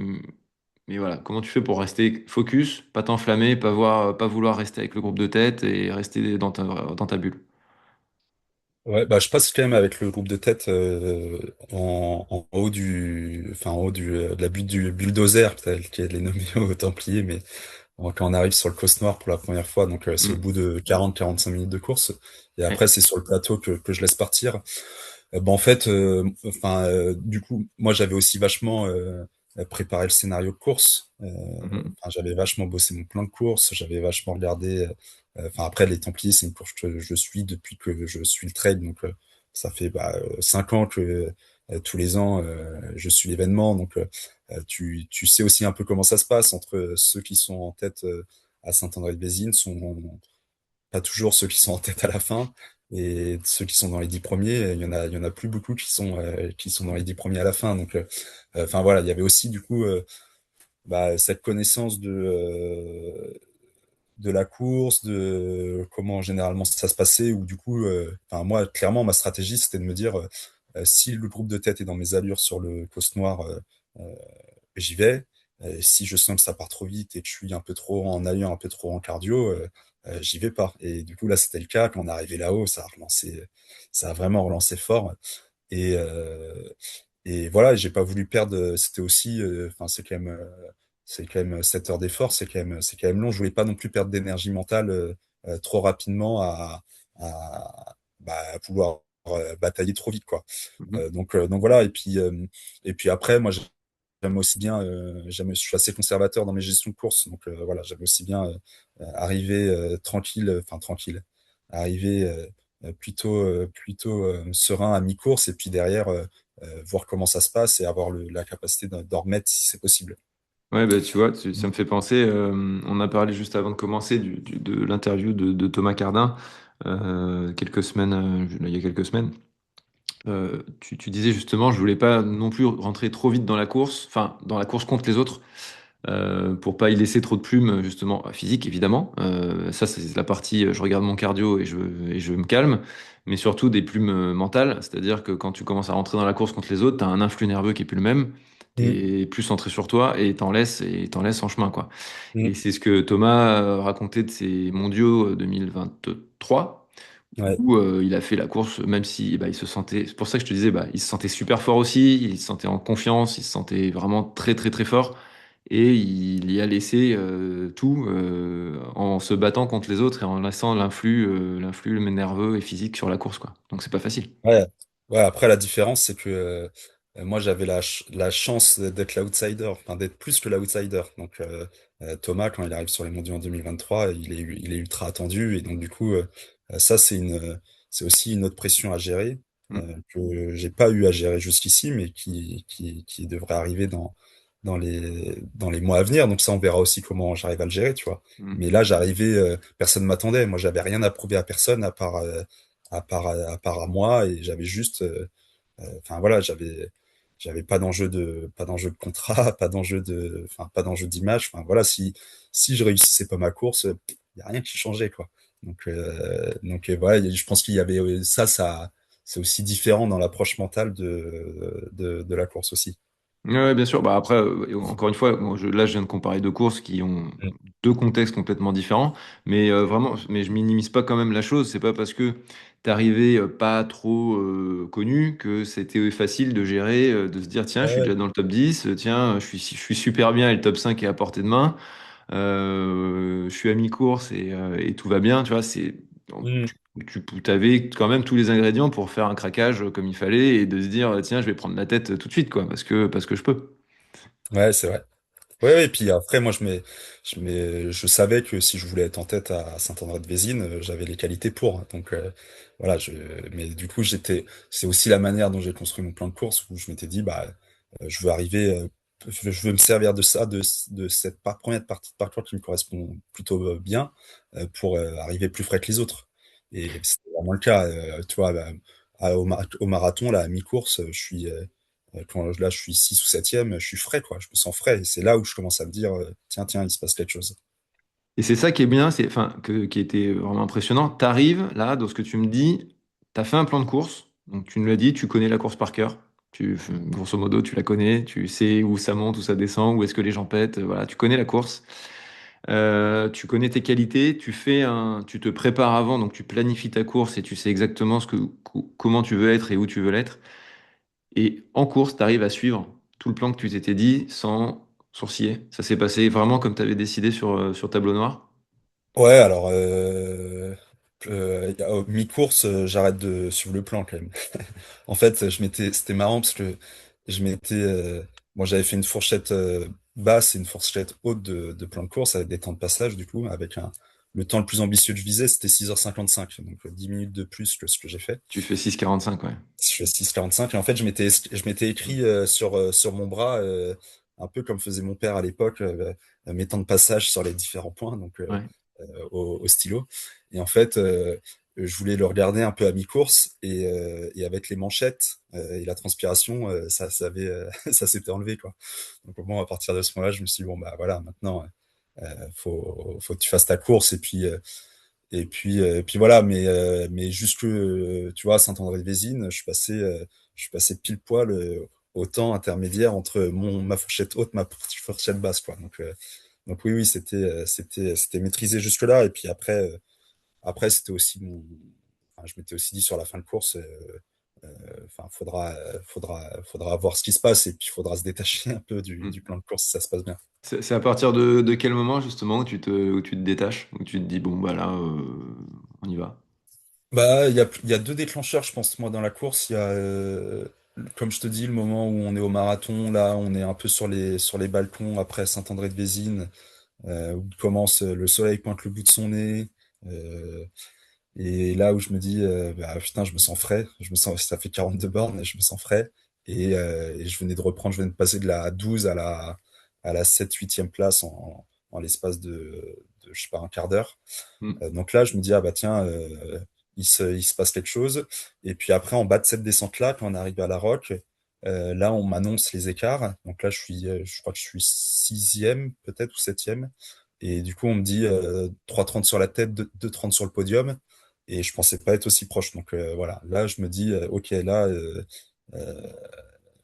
A: Mais voilà, comment tu fais pour rester focus, pas t'enflammer, pas vouloir rester avec le groupe de tête et rester dans ta bulle?
B: Ouais, je passe quand même avec le groupe de tête en haut de la butte du bulldozer, tel qu'il est nommé aux Templiers, mais quand on arrive sur le Causse Noir pour la première fois, donc c'est au
A: Hmm.
B: bout de 40-45 minutes de course, et
A: Ouais.
B: après c'est sur le plateau que je laisse partir. En fait, du coup, moi j'avais aussi vachement préparé le scénario de course.
A: Mhm.
B: J'avais vachement bossé mon plan de course, j'avais vachement regardé. Après, les Templiers, c'est une course que je suis depuis que je suis le trail, donc ça fait 5 ans que tous les ans je suis l'événement. Donc tu sais aussi un peu comment ça se passe entre ceux qui sont en tête à Saint-André-de-Bésine sont pas toujours ceux qui sont en tête à la fin. Et ceux qui sont dans les 10 premiers, il y en a plus beaucoup qui sont dans les 10 premiers à la fin. Donc, voilà, il y avait aussi du coup cette connaissance de la course, de comment généralement ça se passait. Ou du coup, moi, clairement, ma stratégie, c'était de me dire si le groupe de tête est dans mes allures sur le Causse Noir, euh, j'y vais. Si je sens que ça part trop vite et que je suis un peu trop en allure, un peu trop en cardio, j'y vais pas. Et du coup, là, c'était le cas. Quand on est arrivé là-haut, ça a vraiment relancé fort. Et, euh, et voilà, j'ai pas voulu perdre. C'était aussi, c'est quand même 7 heures d'effort, c'est quand même long. Je voulais pas non plus perdre d'énergie mentale trop rapidement à pouvoir batailler trop vite, quoi.
A: Mhm.
B: Donc voilà. Et puis après, moi, j'aime aussi bien, je suis assez conservateur dans mes gestions de courses, donc voilà, j'aime aussi bien arriver tranquille, enfin tranquille. arriver plutôt serein à mi-course et puis derrière voir comment ça se passe et avoir la capacité d'en remettre si c'est possible.
A: Ouais, bah, tu vois, ça me fait penser, on a parlé juste avant de commencer de l'interview de Thomas Cardin, quelques semaines, il y a quelques semaines. Tu disais justement, je voulais pas non plus rentrer trop vite dans la course, enfin, dans la course contre les autres, pour pas y laisser trop de plumes, justement, physique, évidemment. Ça, c'est la partie, je regarde mon cardio et je me calme, mais surtout des plumes mentales, c'est-à-dire que quand tu commences à rentrer dans la course contre les autres, t'as un influx nerveux qui est plus le même.
B: Mm,
A: T'es plus centré sur toi et t'en laisses en chemin, quoi. Et
B: mm.
A: c'est ce que Thomas racontait de ses mondiaux 2023,
B: Ouais,
A: où il a fait la course, même si bah, il se sentait. C'est pour ça que je te disais, bah, il se sentait super fort aussi, il se sentait en confiance, il se sentait vraiment très très très fort. Et il y a laissé tout en se battant contre les autres et en laissant l'influx nerveux et physique sur la course, quoi. Donc c'est pas facile.
B: ouais, ouais. Après, la différence, c'est que moi, j'avais la chance d'être l'outsider, enfin d'être plus que l'outsider. Donc, Thomas, quand il arrive sur les mondiaux en 2023, il est ultra attendu. Et donc, du coup, ça, c'est aussi une autre pression à gérer
A: Mm,
B: que j'ai pas eu à gérer jusqu'ici, mais qui devrait arriver dans les mois à venir. Donc, ça, on verra aussi comment j'arrive à le gérer, tu vois.
A: mm.
B: Mais là, j'arrivais, personne m'attendait. Moi, j'avais rien à prouver à personne à part à moi et j'avais juste enfin voilà j'avais pas d'enjeu de contrat pas d'enjeu d'image enfin voilà si je réussissais pas ma course il y a rien qui changeait quoi donc voilà je pense qu'il y avait ça c'est aussi différent dans l'approche mentale de la course aussi.
A: Ouais, bien sûr. Bah après, encore une fois, moi, là, je viens de comparer deux courses qui ont
B: Mm.
A: deux contextes complètement différents, mais vraiment, mais je minimise pas quand même la chose. C'est pas parce que t'es arrivé pas trop connu que c'était facile de gérer, de se dire, tiens, je suis
B: Ouais.
A: déjà dans le top 10, tiens, je suis super bien et le top 5 est à portée de main. Je suis à mi-course et tout va bien, tu vois,
B: Mm.
A: tu avais quand même tous les ingrédients pour faire un craquage comme il fallait et de se dire, tiens, je vais prendre la tête tout de suite, quoi, parce que je peux.
B: Ouais, c'est vrai. Ouais, ouais, et puis après, moi, je savais que si je voulais être en tête à Saint-André-de-Vésine, j'avais les qualités pour. Donc, voilà, mais du coup, c'est aussi la manière dont j'ai construit mon plan de course où je m'étais dit, bah, je veux arriver, je veux me servir de ça, de cette première partie de parcours qui me correspond plutôt bien, pour arriver plus frais que les autres. Et c'est vraiment le cas. Tu vois, bah, au marathon, là, à mi-course, quand là je suis 6 ou septième, je suis frais, quoi. Je me sens frais. Et c'est là où je commence à me dire, tiens, tiens, il se passe quelque chose.
A: Et c'est ça qui est bien, qui était vraiment impressionnant. T'arrives là, dans ce que tu me dis, t'as fait un plan de course, donc tu me l'as dit, tu connais la course par cœur. Grosso modo, tu la connais, tu sais où ça monte, où ça descend, où est-ce que les gens pètent, voilà, tu connais la course. Tu connais tes qualités, tu te prépares avant, donc tu planifies ta course et tu sais exactement comment tu veux être et où tu veux l'être. Et en course, tu arrives à suivre tout le plan que tu t'étais dit sans sourciller. Ça s'est passé vraiment comme tu avais décidé sur tableau noir.
B: Ouais, alors, mi-course, j'arrête de suivre le plan quand même. En fait, c'était marrant parce que je m'étais, moi, j'avais fait une fourchette basse et une fourchette haute de plan de course avec des temps de passage, du coup, le temps le plus ambitieux que je visais, c'était 6h55, donc 10 minutes de plus que ce que j'ai fait.
A: Tu fais 6,45, ouais.
B: Je fais 6h45 et en fait, je m'étais écrit sur mon bras, un peu comme faisait mon père à l'époque, mes temps de passage sur les différents points, donc
A: Ouais.
B: au stylo. Et en fait, je voulais le regarder un peu à mi-course et avec les manchettes et la transpiration, ça s'était enlevé, quoi. Donc bon, à partir de ce moment-là, je me suis dit, bon, bah voilà, maintenant, faut que tu fasses ta course et puis voilà, mais jusque, tu vois, à Saint-André-de-Vésine, je suis passé pile poil au temps intermédiaire entre ma fourchette haute, ma fourchette basse, quoi. Donc oui, oui, c'était maîtrisé jusque-là. Et puis après, c'était aussi enfin, je m'étais aussi dit sur la fin de course, enfin, faudra voir ce qui se passe et puis il faudra se détacher un peu du
A: Mm.
B: plan de course si ça se passe bien.
A: C'est à partir de quel moment justement où tu te détaches, où tu te dis bon bah là on y va.
B: Bah, il y a deux déclencheurs, je pense, moi, dans la course. Il y a, comme je te dis, le moment où on est au marathon, là, on est un peu sur les balcons après Saint-André-de-Vésine, où le soleil pointe le bout de son nez. euh, Et là où je me dis, bah, putain, je me sens frais, ça fait 42 bornes et je me sens frais. Et je venais de reprendre, je venais de passer de la 12 à la 7 8e place en l'espace je sais pas, un quart d'heure.
A: Mm.
B: Donc là, je me dis, ah bah tiens, il se passe quelque chose. Et puis après, en bas de cette descente-là, quand on arrive à la Roque, là, on m'annonce les écarts. Donc là, je crois que je suis sixième, peut-être, ou septième. Et du coup, on me dit 3,30 sur la tête, 2,30 sur le podium. Et je pensais pas être aussi proche. Donc voilà, là, je me dis, ok, là, euh,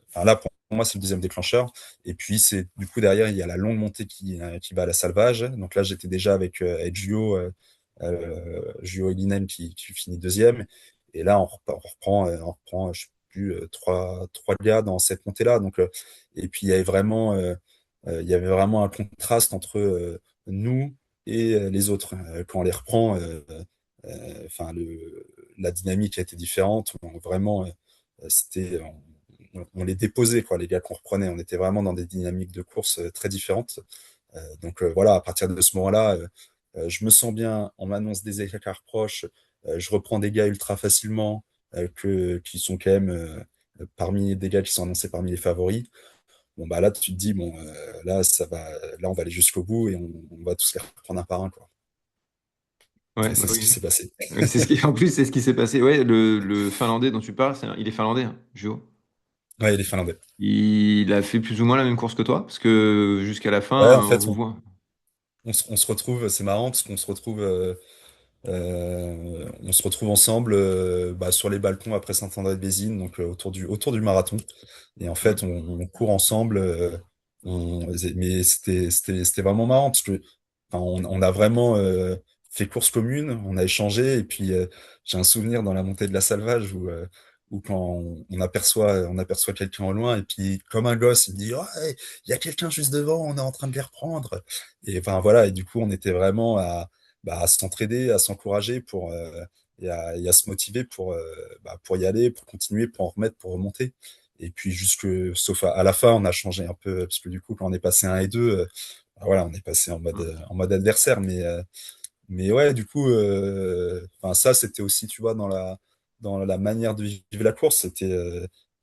B: enfin, là, pour moi, c'est le deuxième déclencheur. Et puis, c'est du coup, derrière, il y a la longue montée qui va à la Salvage. Donc là, j'étais déjà avec Gio Elinen qui finit deuxième. Et là, on reprend je sais plus, trois gars dans cette montée-là. Donc, et puis, il y avait vraiment un contraste entre nous et les autres. Quand on les reprend, enfin, la dynamique a été différente. Vraiment, c'était, on les déposait, quoi, les gars qu'on reprenait. On était vraiment dans des dynamiques de course très différentes. Donc voilà, à partir de ce moment-là, je me sens bien, on m'annonce des écarts proches, je reprends des gars ultra facilement, qui sont quand même parmi des gars qui sont annoncés parmi les favoris. Bon bah là tu te dis bon là ça va, là on va aller jusqu'au bout et on va tous les reprendre un par un quoi.
A: Ouais,
B: Et
A: bah
B: c'est ce qui
A: oui.
B: s'est passé.
A: Ouais, en plus, c'est ce qui s'est passé. Ouais, le Finlandais dont tu parles, il est finlandais, hein, Juho.
B: Ouais, les Finlandais.
A: Il a fait plus ou moins la même course que toi, parce que jusqu'à la
B: Ouais,
A: fin,
B: en
A: on
B: fait
A: vous voit.
B: on se retrouve, c'est marrant parce qu'on se retrouve on se retrouve ensemble bah, sur les balcons après Saint-André-de-Bézines, donc autour du marathon. Et en fait,
A: Mm.
B: on court ensemble. Mais c'était vraiment marrant parce que enfin, on a vraiment fait course commune, on a échangé. Et puis, j'ai un souvenir dans la montée de la Salvage où quand on aperçoit quelqu'un au loin, et puis comme un gosse, il me dit, ouais, il y a quelqu'un juste devant, on est en train de les reprendre. Et enfin voilà, et du coup, on était vraiment à s'entraider, à s'encourager et à se motiver pour y aller, pour continuer, pour en remettre, pour remonter. Et puis sauf à la fin, on a changé un peu parce que du coup, quand on est passé 1 et 2, bah voilà, on est passé en mode adversaire. Mais ouais, du coup, enfin ça, c'était aussi, tu vois, dans la manière de vivre la course,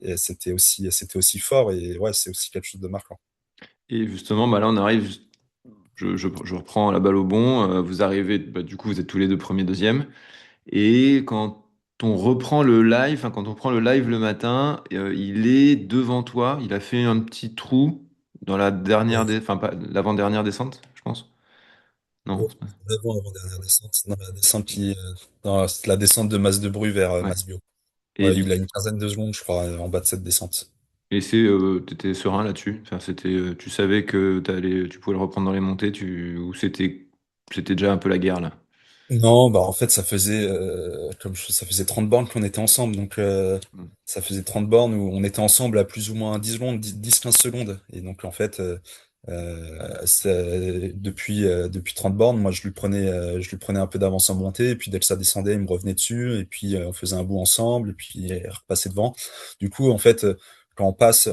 B: et c'était aussi fort et ouais, c'est aussi quelque chose de marquant.
A: Et justement, bah là, on arrive. Je reprends la balle au bon. Vous arrivez, bah, du coup, vous êtes tous les deux premiers, deuxième. Et quand on reprend le live, enfin, quand on prend le live le matin, il est devant toi. Il a fait un petit trou dans la dernière,
B: Oui,
A: enfin, pas l'avant-dernière descente, je pense. Non,
B: oui.
A: c'est pas-
B: Avant-dernière descente, dans la descente de Mas-de-Bru vers
A: Ouais.
B: Masbio.
A: Et
B: Ouais,
A: du
B: il a une quinzaine de secondes, je crois, en bas de cette descente.
A: Et t'étais serein là-dessus. Enfin, tu savais que tu pouvais le reprendre dans les montées, ou c'était déjà un peu la guerre là.
B: Non, bah en fait ça faisait 30 bornes qu'on était ensemble, donc
A: Mm.
B: ça faisait 30 bornes où on était ensemble à plus ou moins 10 secondes, 10-15 secondes. Et donc en fait depuis 30 bornes, moi je lui prenais un peu d'avance en montée, et puis dès que ça descendait, il me revenait dessus, et puis on faisait un bout ensemble, et puis il repassait devant. Du coup en fait quand on passe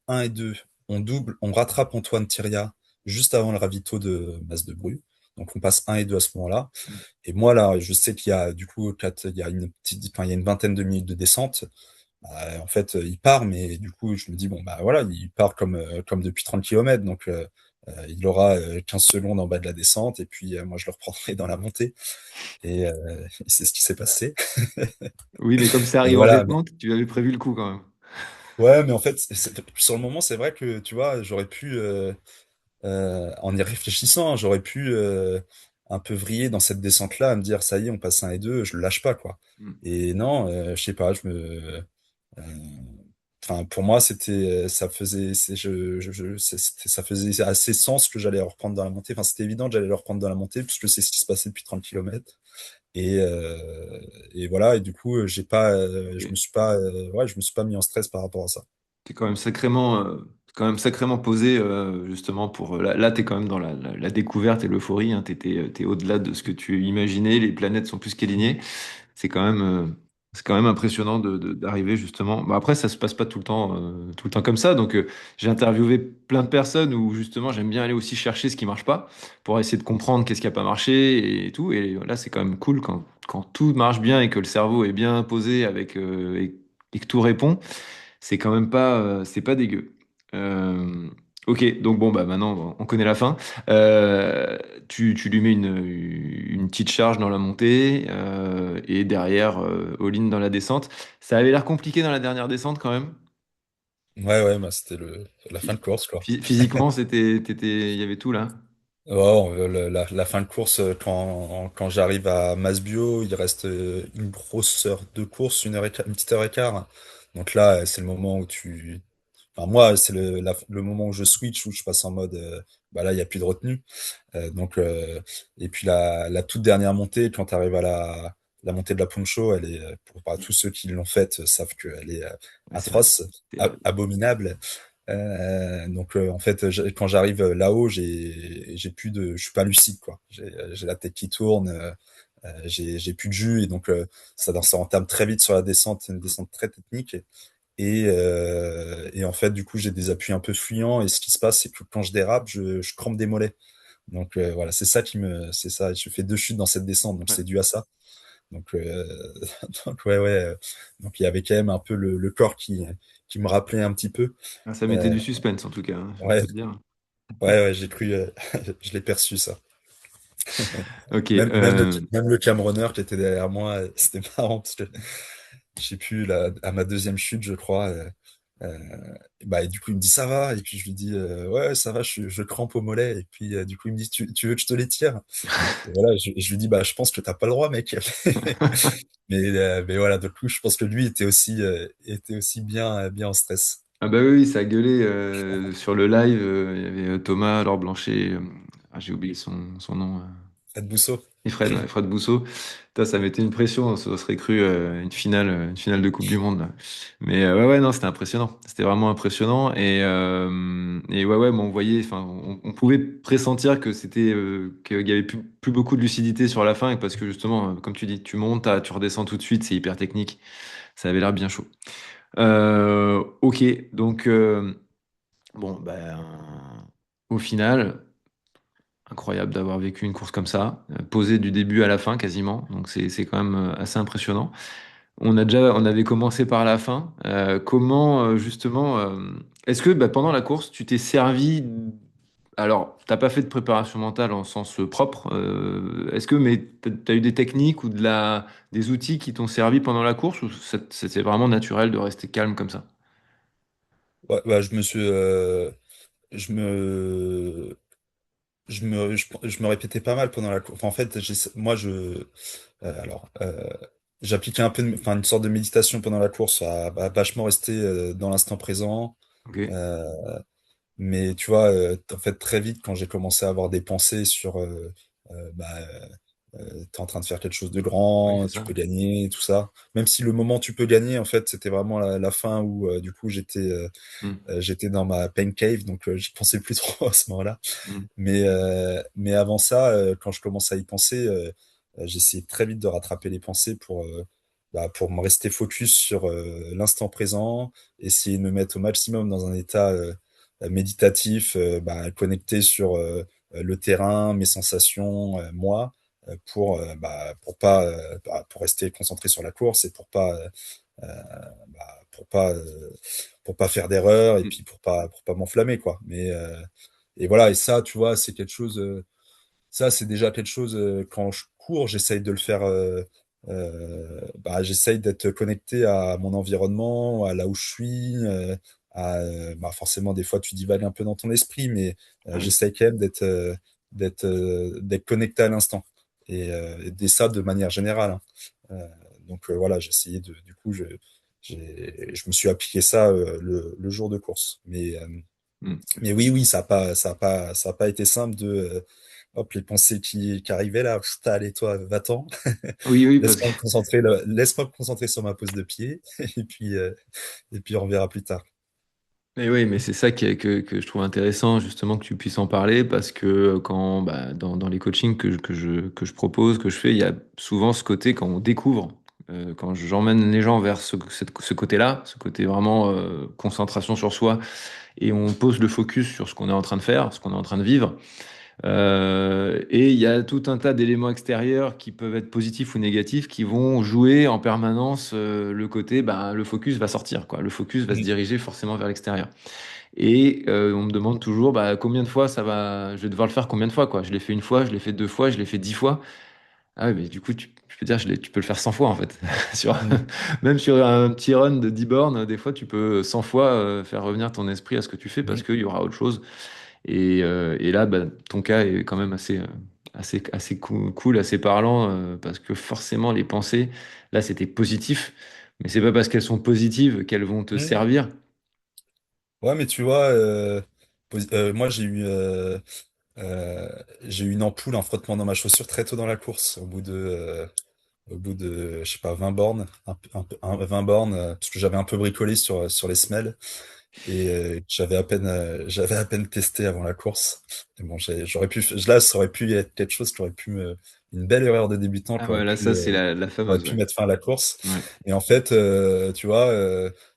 B: un et 2, on double, on rattrape Antoine Thiria juste avant le ravito de Mas-de-Bru. Donc on passe un et 2 à ce moment-là. Et moi, là, je sais qu'il y a du coup, il y a enfin, il y a une vingtaine de minutes de descente. En fait, il part, mais du coup, je me dis, bon, bah voilà, il part comme depuis 30 km. Donc, il aura 15 secondes en bas de la descente. Et puis, moi, je le reprendrai dans la montée. Et c'est ce qui s'est passé.
A: Oui, mais comme ça
B: Et
A: arrive en
B: voilà.
A: descente, tu avais prévu le coup quand même.
B: Ouais, mais en fait, sur le moment, c'est vrai que, tu vois, j'aurais pu, en y réfléchissant, hein, j'aurais pu un peu vriller dans cette descente-là, à me dire, ça y est, on passe un et deux, je le lâche pas, quoi.
A: Mm.
B: Et non, je sais pas, euh, enfin, pour moi, ça faisait, ça faisait assez sens que j'allais le reprendre dans la montée. Enfin, c'était évident que j'allais le reprendre dans la montée, puisque c'est ce qui se passait depuis 30 kilomètres. Et voilà, et du coup, je me
A: Et
B: suis pas, ouais, je me suis pas mis en stress par rapport à ça.
A: t'es quand même sacrément posé justement pour. Là, t'es quand même dans la découverte et l'euphorie. Hein. T'es au-delà de ce que tu imaginais. Les planètes sont plus qu'alignées. C'est quand même. C'est quand même impressionnant d'arriver justement. Bah, après, ça se passe pas tout le temps comme ça. Donc, j'ai interviewé plein de personnes où justement j'aime bien aller aussi chercher ce qui marche pas pour essayer de comprendre qu'est-ce qui a pas marché et tout. Et là, c'est quand même cool quand tout marche bien et que le cerveau est bien posé et que tout répond. C'est quand même pas, c'est pas dégueu. Euh, ok, donc bon, bah maintenant on connaît la fin. Euh, tu lui mets une petite charge dans la montée et derrière all-in dans la descente. Ça avait l'air compliqué dans la dernière descente quand même.
B: Ouais, ouais, bah, c'était la fin de course, quoi.
A: Physiquement, il y avait tout là.
B: Ouais, la fin de course, quand j'arrive à Masbio, il reste une grosse heure de course, une petite heure et quart. Donc là, c'est le moment où enfin, moi, c'est le moment où je switch, où je passe en mode, bah là, il n'y a plus de retenue. Donc, et puis la toute dernière montée, quand tu arrives à la montée de la Poncho, elle est, pour bah, tous ceux qui l'ont faite, savent qu'elle est
A: Ouais, c'est
B: atroce,
A: terrible.
B: abominable. Donc en fait, quand j'arrive là-haut, je suis pas lucide quoi. J'ai la tête qui tourne, j'ai plus de jus et donc ça entame très vite sur la descente, c'est une descente très technique et en fait du coup j'ai des appuis un peu fuyants et ce qui se passe c'est que quand je dérape, je crampe des mollets. Donc voilà, c'est ça. Je fais deux chutes dans cette descente, donc
A: Ouais.
B: c'est dû à ça. Donc, donc ouais, ouais. Donc il y avait quand même un peu le corps qui me rappelait un petit peu.
A: Ah, ça mettait
B: Euh,
A: du suspense en tout cas, hein, je vais
B: ouais,
A: te le dire.
B: ouais, ouais, j'ai cru, je l'ai perçu ça.
A: Ok.
B: Même le Camerouneur qui était derrière moi, c'était marrant parce que j'ai pu à ma deuxième chute, je crois. Euh, bah, et du coup, il me dit ça va, et puis je lui dis ouais, ça va, je crampe au mollet, et puis du coup, il me dit tu veux que je te les tire? Et voilà, je lui dis bah, je pense que t'as pas le droit, mec. Mais voilà, du coup, je pense que lui était aussi bien en stress.
A: Ah bah oui, ça a gueulé sur le live. Il y avait Thomas, Laure Blanchet, j'ai oublié son nom.
B: Fred Bousso.
A: Et Fred, ouais, Fred Bousseau. Putain, ça mettait une pression, on se serait cru une finale de Coupe du Monde, là. Mais ouais, ouais, non, c'était impressionnant. C'était vraiment impressionnant. Et ouais, ouais, mais on voyait, enfin, on pouvait pressentir que qu'il y avait plus beaucoup de lucidité sur la fin, et parce que justement, comme tu dis, tu montes, tu redescends tout de suite, c'est hyper technique. Ça avait l'air bien chaud. Ok, donc bon, ben, au final, incroyable d'avoir vécu une course comme ça, posée du début à la fin quasiment. Donc c'est quand même assez impressionnant. On avait commencé par la fin. Comment justement, est-ce que bah, pendant la course, tu t'es servi. Alors, t'as pas fait de préparation mentale en sens propre. Est-ce que mais t'as eu des techniques ou des outils qui t'ont servi pendant la course ou c'était vraiment naturel de rester calme comme ça?
B: Ouais, bah, je me, je me répétais pas mal pendant la course. Enfin, en fait, moi, alors, j'appliquais un peu, enfin, une sorte de méditation pendant la course, à vachement rester dans l'instant présent.
A: Ok,
B: Euh, mais tu vois, en fait, très vite, quand j'ai commencé à avoir des pensées sur, bah, t'es en train de faire quelque chose de
A: oui, c'est
B: grand, tu
A: ça.
B: peux gagner, tout ça. Même si le moment où tu peux gagner, en fait, c'était vraiment la fin où, du coup,
A: Hmm,
B: j'étais dans ma pain cave, donc j'y pensais plus trop à ce moment-là.
A: hmm,
B: Mais avant ça, quand je commence à y penser, j'essayais très vite de rattraper les pensées pour me rester focus sur l'instant présent, essayer de me mettre au maximum dans un état méditatif, connecté sur le terrain, mes sensations, moi, pour rester concentré sur la course et pour pas faire d'erreur et
A: hmm.
B: puis pour pas m'enflammer quoi. Et voilà, et ça, tu vois, ça, c'est déjà quelque chose, quand je cours, j'essaye de le faire, j'essaye d'être connecté à mon environnement, à là où je suis, forcément, des fois, tu divagues un peu dans ton esprit, mais
A: Ouais.
B: j'essaye quand même d'être connecté à l'instant. Et ça de manière générale, hein. Donc voilà, j'ai essayé du coup, je me suis appliqué ça le jour de course.
A: Hmm.
B: Mais oui, oui, ça a pas été simple hop, les pensées qui arrivaient là, pff, allez, toi, va-t'en.
A: Oui, oui, parce que
B: Laisse-moi me concentrer sur ma pose de pied, et puis on verra plus tard.
A: mais oui, mais c'est ça que je trouve intéressant, justement, que tu puisses en parler, parce que quand, bah, dans les coachings que je propose, que je fais, il y a souvent ce côté quand on découvre. Quand j'emmène les gens vers ce côté-là, ce côté vraiment concentration sur soi, et on pose le focus sur ce qu'on est en train de faire, ce qu'on est en train de vivre. Et il y a tout un tas d'éléments extérieurs qui peuvent être positifs ou négatifs qui vont jouer en permanence le côté, ben, le focus va sortir, quoi. Le focus va se
B: Mm.
A: diriger forcément vers l'extérieur. Et on me demande toujours bah, combien de fois ça va, je vais devoir le faire combien de fois, quoi. Je l'ai fait une fois, je l'ai fait deux fois, je l'ai fait 10 fois. Ah oui, mais du coup, je peux dire, tu peux le faire 100 fois en fait. Sur,
B: Mm.
A: même sur un petit run de 10 bornes, des fois, tu peux 100 fois faire revenir ton esprit à ce que tu fais parce
B: Mm.
A: qu'il y aura autre chose. Et là, bah, ton cas est quand même assez cool, assez parlant parce que forcément, les pensées, là, c'était positif. Mais c'est pas parce qu'elles sont positives qu'elles vont te
B: Mm.
A: servir.
B: Ouais, mais tu vois, moi euh, j'ai eu une ampoule, un frottement dans ma chaussure très tôt dans la course, je sais pas, 20 bornes, 20 bornes, parce que j'avais un peu bricolé sur les semelles. Et j'avais à peine testé avant la course. Et bon, là, ça aurait pu être quelque chose qui aurait une belle erreur de débutant
A: Ah
B: qui aurait
A: ouais, là, ça, c'est la fameuse, ouais.
B: pu mettre fin à la course.
A: Ouais.
B: Et en fait, tu vois,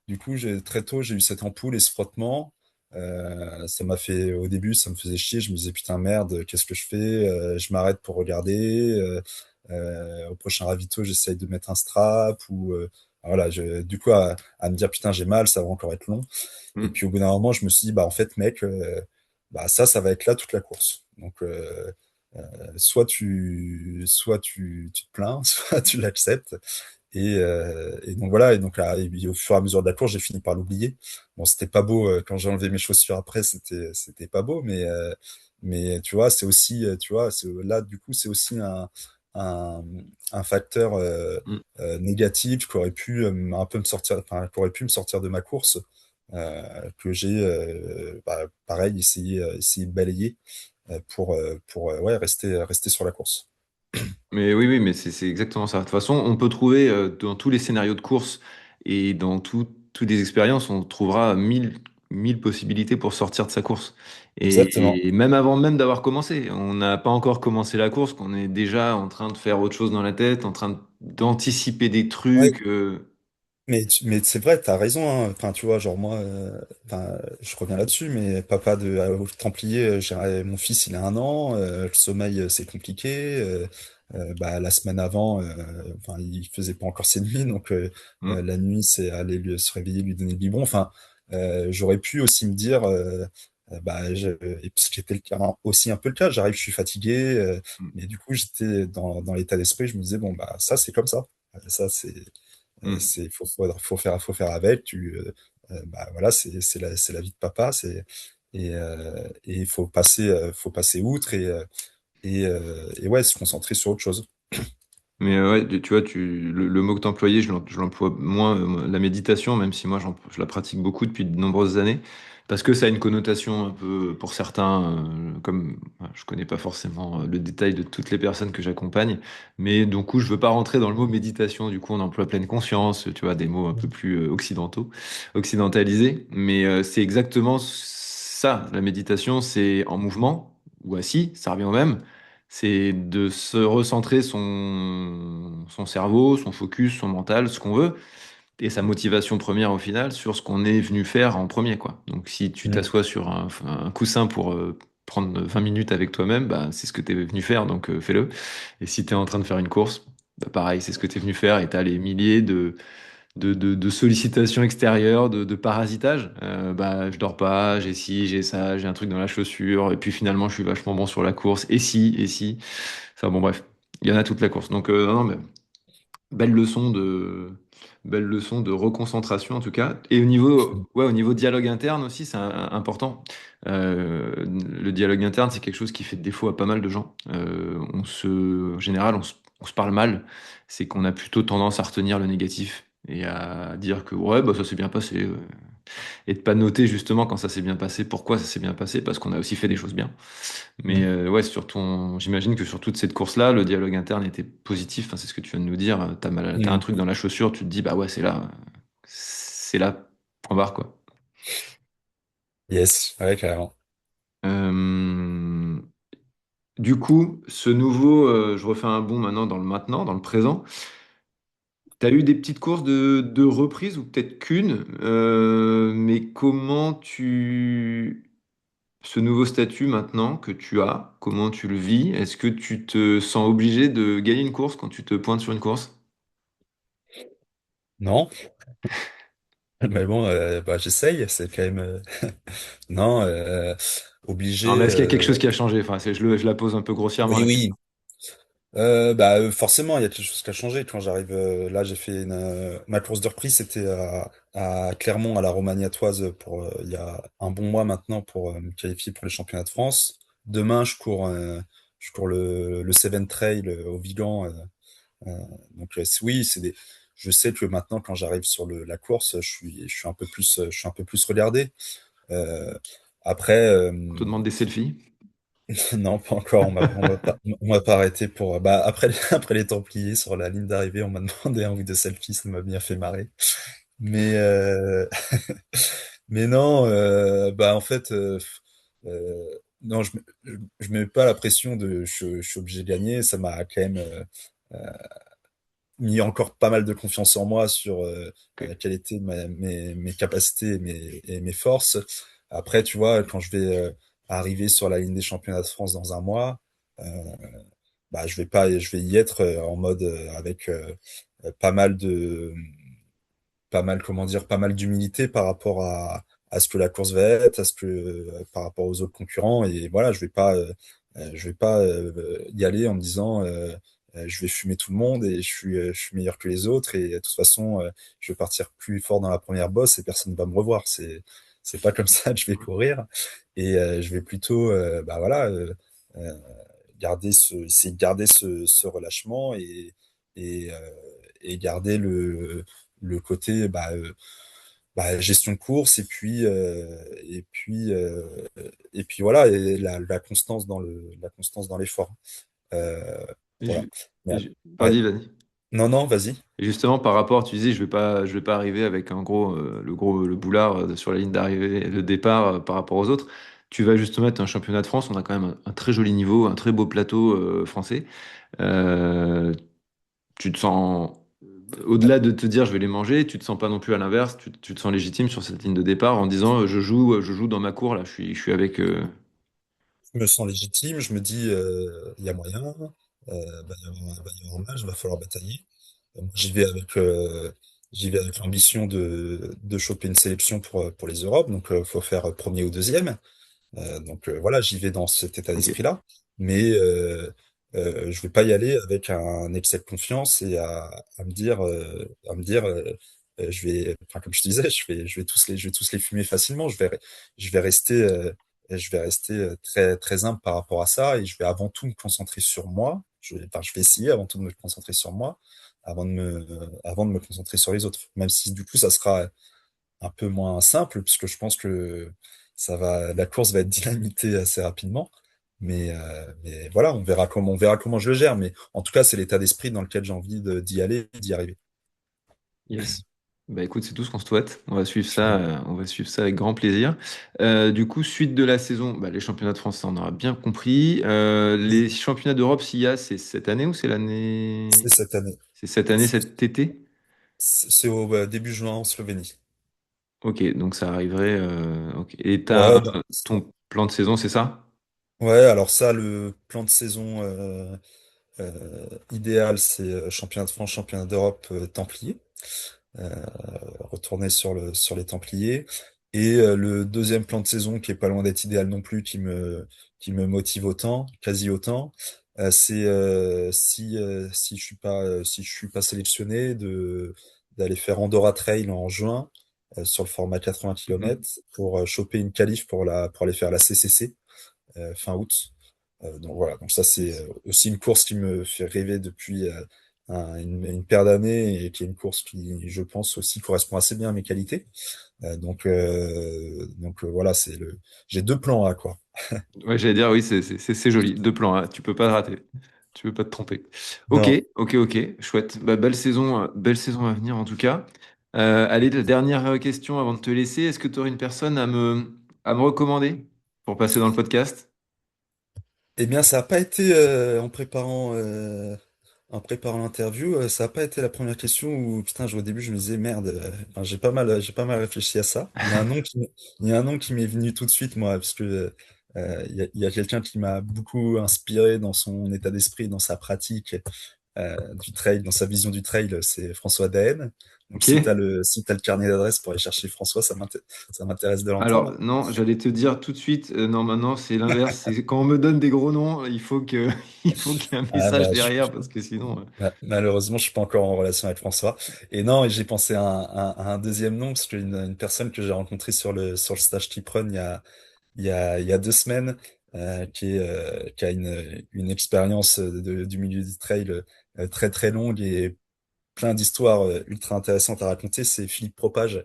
B: du coup, très tôt, j'ai eu cette ampoule et ce frottement. Au début, ça me faisait chier. Je me disais, putain, merde, qu'est-ce que je fais? Je m'arrête pour regarder. Au prochain ravito, j'essaye de mettre un strap ou, voilà, du coup, à me dire, putain, j'ai mal, ça va encore être long. Et
A: Mm.
B: puis au bout d'un moment, je me suis dit, bah en fait, mec, bah ça va être là toute la course. Donc soit tu te plains, soit tu l'acceptes. Et donc voilà. Et donc là, et puis, au fur et à mesure de la course, j'ai fini par l'oublier. Bon, c'était pas beau quand j'ai enlevé mes chaussures après, c'était pas beau, mais tu vois, c'est aussi, tu vois, là du coup, c'est aussi un un facteur
A: Mm.
B: négatif qui aurait pu un peu me sortir, enfin, qui aurait pu me sortir de ma course, que j'ai, bah, pareil, essayé de balayer pour ouais, rester sur la course.
A: Mais oui, oui, mais c'est exactement ça. De toute façon, on peut trouver dans tous les scénarios de course et dans toutes les expériences, on trouvera mille possibilités pour sortir de sa course.
B: Exactement.
A: Et même avant même d'avoir commencé, on n'a pas encore commencé la course, qu'on est déjà en train de faire autre chose dans la tête, en train d'anticiper des
B: Ouais,
A: trucs.
B: mais c'est vrai, t'as raison, hein. Enfin, tu vois, genre moi, enfin, je reviens là-dessus, mais papa de Templier, mon fils, il a 1 an, le sommeil, c'est compliqué. Bah, la semaine avant, enfin, il faisait pas encore ses nuits, donc
A: Mm.
B: la nuit, c'est aller se réveiller, lui donner le biberon. Enfin, j'aurais pu aussi me dire, bah, et puis c'était le cas, hein, aussi un peu le cas. J'arrive, je suis fatigué, mais du coup, j'étais dans l'état d'esprit. Je me disais, bon, bah, ça, c'est comme ça. Ça,
A: Mm.
B: faut faire avec. Bah voilà, c'est la vie de papa. Et il faut passer outre et ouais, se concentrer sur autre chose.
A: Mais ouais, tu vois, le mot que tu employais, je l'emploie moins, la méditation, même si moi je la pratique beaucoup depuis de nombreuses années, parce que ça a une connotation un peu, pour certains, comme je connais pas forcément le détail de toutes les personnes que j'accompagne, mais du coup, je veux pas rentrer dans le mot méditation, du coup, on emploie pleine conscience, tu vois, des mots un peu plus occidentalisés, mais c'est exactement ça, la méditation, c'est en mouvement, ou assis, ça revient au même. C'est de se recentrer son cerveau, son focus, son mental, ce qu'on veut, et sa motivation première au final sur ce qu'on est venu faire en premier, quoi. Donc si tu
B: Mm.
A: t'assois sur un coussin pour prendre 20 minutes avec toi-même, bah, c'est ce que tu es venu faire, donc fais-le. Et si tu es en train de faire une course, bah, pareil, c'est ce que tu es venu faire, et tu as les milliers de sollicitations extérieures, de parasitage. Bah, je dors pas, j'ai ci, j'ai ça, j'ai un truc dans la chaussure, et puis finalement je suis vachement bon sur la course, et si. Enfin bon, bref, il y en a toute la course. Donc, non, mais belle leçon belle leçon de reconcentration en tout cas. Et ouais, au niveau dialogue interne aussi, c'est important. Le dialogue interne, c'est quelque chose qui fait défaut à pas mal de gens. En général, on se parle mal. C'est qu'on a plutôt tendance à retenir le négatif et à dire que ouais, bah ça s'est bien passé. Et de pas noter justement quand ça s'est bien passé, pourquoi ça s'est bien passé, parce qu'on a aussi fait des choses bien. Mais
B: Mm.
A: ouais, j'imagine que sur toute cette course-là, le dialogue interne était positif. Enfin, c'est ce que tu viens de nous dire. T'as un
B: Mm.
A: truc dans la chaussure, tu te dis, bah ouais, c'est là, point barre, quoi.
B: Yes, ouais, carrément.
A: Euh, du coup, je refais un bond maintenant, dans le présent. T'as eu des petites courses de reprise ou peut-être qu'une, mais comment ce nouveau statut maintenant que tu as, comment tu le vis? Est-ce que tu te sens obligé de gagner une course quand tu te pointes sur une course?
B: Non, mais bon, bah, j'essaye, c'est quand même... Non,
A: Non, mais
B: obligé...
A: est-ce qu'il y a quelque chose qui a changé? Enfin, je la pose un peu grossièrement
B: Oui,
A: la
B: oui.
A: question.
B: Bah, forcément, il y a quelque chose qui a changé. Quand j'arrive là, j'ai fait ma course de reprise, c'était à Clermont, à la Romagnatoise, pour il y a un bon mois maintenant pour me qualifier pour les championnats de France. Demain, je cours le Seven Trail au Vigan. Euh, donc oui, je sais que maintenant, quand j'arrive sur la course, je suis un peu plus, je suis un peu plus regardé. Euh, après,
A: On te demande des selfies?
B: non, pas encore. On m'a pas arrêté pour. Bah après, après les Templiers sur la ligne d'arrivée, on m'a demandé un ou deux selfies, ça m'a bien fait marrer. Mais mais non, bah en fait, non, je mets pas la pression de. Je suis obligé de gagner. Ça m'a quand même mis encore pas mal de confiance en moi sur
A: Ok.
B: quelles étaient mes capacités et mes forces. Après, tu vois, quand je vais arriver sur la ligne des championnats de France dans un mois. euh, Bah, je vais y être en mode avec pas mal de, pas mal, comment dire, pas mal d'humilité par rapport à ce que la course va être, à ce que, par rapport aux autres concurrents. Et voilà, je vais pas y aller en me disant, je vais fumer tout le monde et je suis meilleur que les autres. Et de toute façon, je vais partir plus fort dans la première bosse et personne ne va me revoir. C'est pas comme ça que je vais courir. Et je vais plutôt, bah voilà, euh, essayer de garder ce relâchement et, et garder le côté bah, gestion de course et puis voilà et la constance dans la constance dans l'effort. Euh,
A: Et
B: voilà. Mais, ouais.
A: Vas-y, vas-y.
B: Non, non, vas-y.
A: Et justement, par rapport, tu disais, je vais pas arriver avec un le boulard sur la ligne d'arrivée, le départ par rapport aux autres. Tu vas justement être un championnat de France. On a quand même un très joli niveau, un très beau plateau français. Euh, Tu te sens, au-delà de te dire je vais les manger, tu te sens pas non plus à l'inverse. Tu te sens légitime sur cette ligne de départ en disant je joue dans ma cour là. Je suis avec.
B: Je me sens légitime, je me dis, il y a moyen, va y avoir un match, va falloir batailler. Moi, j'y vais avec l'ambition de choper une sélection pour les Europes, donc faut faire premier ou deuxième. Voilà, j'y vais dans cet état
A: Ok.
B: d'esprit-là, mais je vais pas y aller avec un excès de confiance et à me dire, enfin comme je disais, je vais tous les fumer facilement. Je vais rester, je vais rester très très humble par rapport à ça et je vais avant tout me concentrer sur moi. Je vais essayer avant tout de me concentrer sur moi avant de me concentrer sur les autres. Même si du coup ça sera un peu moins simple, puisque je pense que la course va être dynamitée assez rapidement. Mais voilà, on verra comment je le gère. Mais en tout cas, c'est l'état d'esprit dans lequel j'ai envie d'y aller, d'y arriver.
A: Yes. Bah écoute, c'est tout ce qu'on se souhaite.
B: Ouais.
A: On va suivre ça avec grand plaisir. Du coup, suite de la saison, bah, les championnats de France, ça, on aura bien compris.
B: Oui,
A: Les championnats d'Europe, s'il y a, c'est cette année ou c'est l'année?
B: c'est cette année.
A: C'est cette année, cet été?
B: C'est au début juin en Slovénie.
A: Ok, donc ça arriverait. Ok. Et t'as
B: Ouais, bah,
A: ton plan de saison, c'est ça?
B: ouais, alors ça, le plan de saison idéal, c'est championnat de France, championnat d'Europe, Templiers. euh, Retourner sur les Templiers. Et le deuxième plan de saison, qui est pas loin d'être idéal non plus, qui me motive autant, quasi autant, c'est si je suis pas sélectionné, d'aller faire Andorra Trail en juin sur le format 80
A: Mhm.
B: km pour choper une qualif pour aller faire la CCC fin août. Donc voilà, donc ça c'est
A: Yes.
B: aussi une course qui me fait rêver depuis une paire d'années et qui est une course qui, je pense aussi correspond assez bien à mes qualités. Voilà, j'ai deux plans A quoi.
A: Ouais, j'allais dire, oui, c'est joli. Deux plans, hein. Tu peux pas rater. Tu peux pas te tromper. Ok,
B: Non.
A: ok. Chouette. Bah, belle saison à venir en tout cas. Allez, la dernière question avant de te laisser. Est-ce que tu aurais une personne à me recommander pour passer dans le podcast?
B: Eh bien, ça n'a pas été en préparant. En préparant l'interview, ça n'a pas été la première question où, putain, au début, je me disais, merde, enfin, j'ai pas mal réfléchi à ça. Il y a un nom qui m'est venu tout de suite, moi, parce que il y a quelqu'un qui m'a beaucoup inspiré dans son état d'esprit, dans sa pratique du trail, dans sa vision du trail, c'est François Daen. Donc,
A: Ok.
B: si t'as le carnet d'adresse pour aller chercher François, ça m'intéresse de l'entendre.
A: Alors, non, j'allais te dire tout de suite, non, maintenant, c'est l'inverse. C'est quand on me donne des gros noms, il faut que, il faut qu'il y ait un
B: Ah,
A: message
B: bah,
A: derrière, parce que sinon.
B: Malheureusement, je suis pas encore en relation avec François. Et non, et j'ai pensé à un deuxième nom, parce une personne que j'ai rencontrée sur le stage Keep Run il y a 2 semaines, qui a une expérience du milieu du trail très très longue et plein d'histoires ultra intéressantes à raconter, c'est Philippe Propage.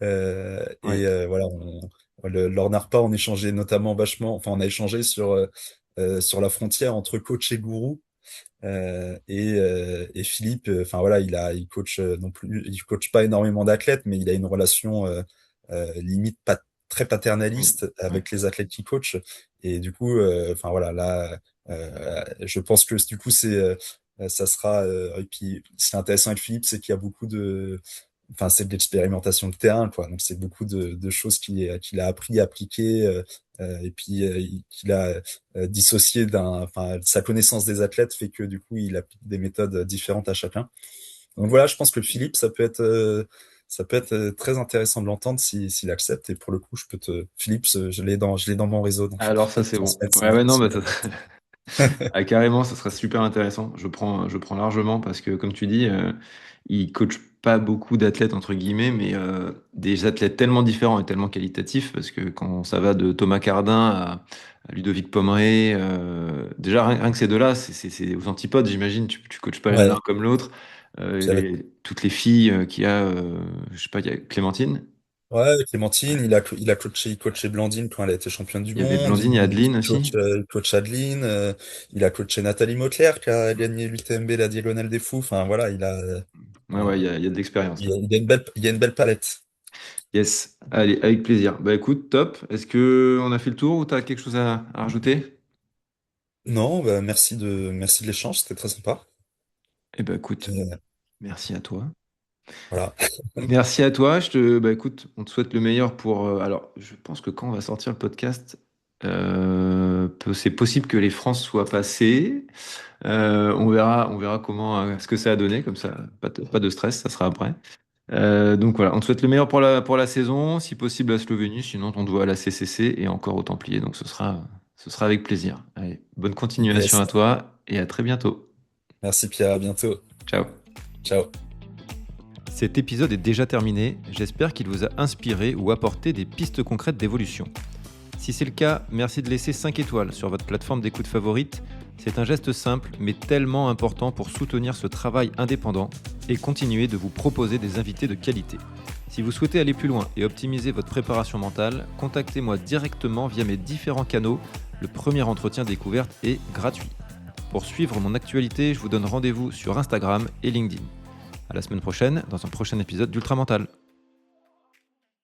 A: Ouais,
B: Voilà, lors d'un repas, on échangeait notamment vachement, enfin, on a échangé sur la frontière entre coach et gourou. Et Philippe, enfin voilà, il coach non plus, il coach pas énormément d'athlètes, mais il a une relation limite pas très
A: ouais,
B: paternaliste
A: ouais.
B: avec les athlètes qu'il coach. Et du coup, enfin voilà, là, je pense que du coup ça sera. Et puis, ce qui est intéressant avec Philippe, c'est qu'il y a beaucoup de, enfin c'est de l'expérimentation de terrain, quoi. Donc c'est beaucoup de choses qu'il a appris, appliqué, et puis qu'il a dissocié enfin, sa connaissance des athlètes fait que du coup, il applique des méthodes différentes à chacun. Donc voilà, je pense que Philippe, ça peut être très intéressant de l'entendre s'il accepte. Et pour le coup, Philippe, je l'ai dans mon réseau, donc
A: Alors,
B: je peux
A: ça,
B: te
A: c'est bon.
B: transmettre
A: Ouais, ouais, non,
B: son
A: bah,
B: contact.
A: ah, carrément, ça serait super intéressant. Je prends largement parce que, comme tu dis, il coach pas beaucoup d'athlètes, entre guillemets, mais des athlètes tellement différents et tellement qualitatifs parce que quand ça va de Thomas Cardin à Ludovic Pomeré, déjà, rien que ces deux-là, c'est aux antipodes, j'imagine. Tu coaches pas l'un
B: Ouais.
A: comme l'autre.
B: Puis avec,
A: Toutes les filles qu'il y a, je sais pas, il y a Clémentine,
B: ouais, Clémentine, il coaché Blandine quand elle a été championne du
A: il y avait
B: monde.
A: Blandine, il y a Adeline aussi.
B: Il coach Adeline. Il a coaché Nathalie Motler qui a gagné l'UTMB, la Diagonale des Fous. Enfin voilà,
A: Ouais, ouais, il y a de l'expérience là.
B: il a une belle palette.
A: Yes, allez, avec plaisir. Bah écoute, top. Est-ce que on a fait le tour ou t'as quelque chose à rajouter?
B: Non, bah, merci de l'échange, c'était très sympa.
A: Eh ben écoute,
B: Et,
A: merci à toi.
B: voilà.
A: Merci à toi. Bah écoute, on te souhaite le meilleur pour. Alors, je pense que quand on va sortir le podcast, c'est possible que les France soient passées. On verra comment, ce que ça a donné. Comme ça, pas de stress, ça sera après. Donc voilà, on te souhaite le meilleur pour la saison, si possible la Slovénie, sinon on te voit à la CCC et encore au Templier, donc ce sera avec plaisir. Allez, bonne continuation
B: Yes.
A: à toi et à très bientôt.
B: Merci Pierre, à bientôt.
A: Ciao.
B: Ciao.
A: Cet épisode est déjà terminé, j'espère qu'il vous a inspiré ou apporté des pistes concrètes d'évolution. Si c'est le cas, merci de laisser 5 étoiles sur votre plateforme d'écoute favorite. C'est un geste simple mais tellement important pour soutenir ce travail indépendant et continuer de vous proposer des invités de qualité. Si vous souhaitez aller plus loin et optimiser votre préparation mentale, contactez-moi directement via mes différents canaux. Le premier entretien découverte est gratuit. Pour suivre mon actualité, je vous donne rendez-vous sur Instagram et LinkedIn. À la semaine prochaine dans un prochain épisode d'Ultra Mental.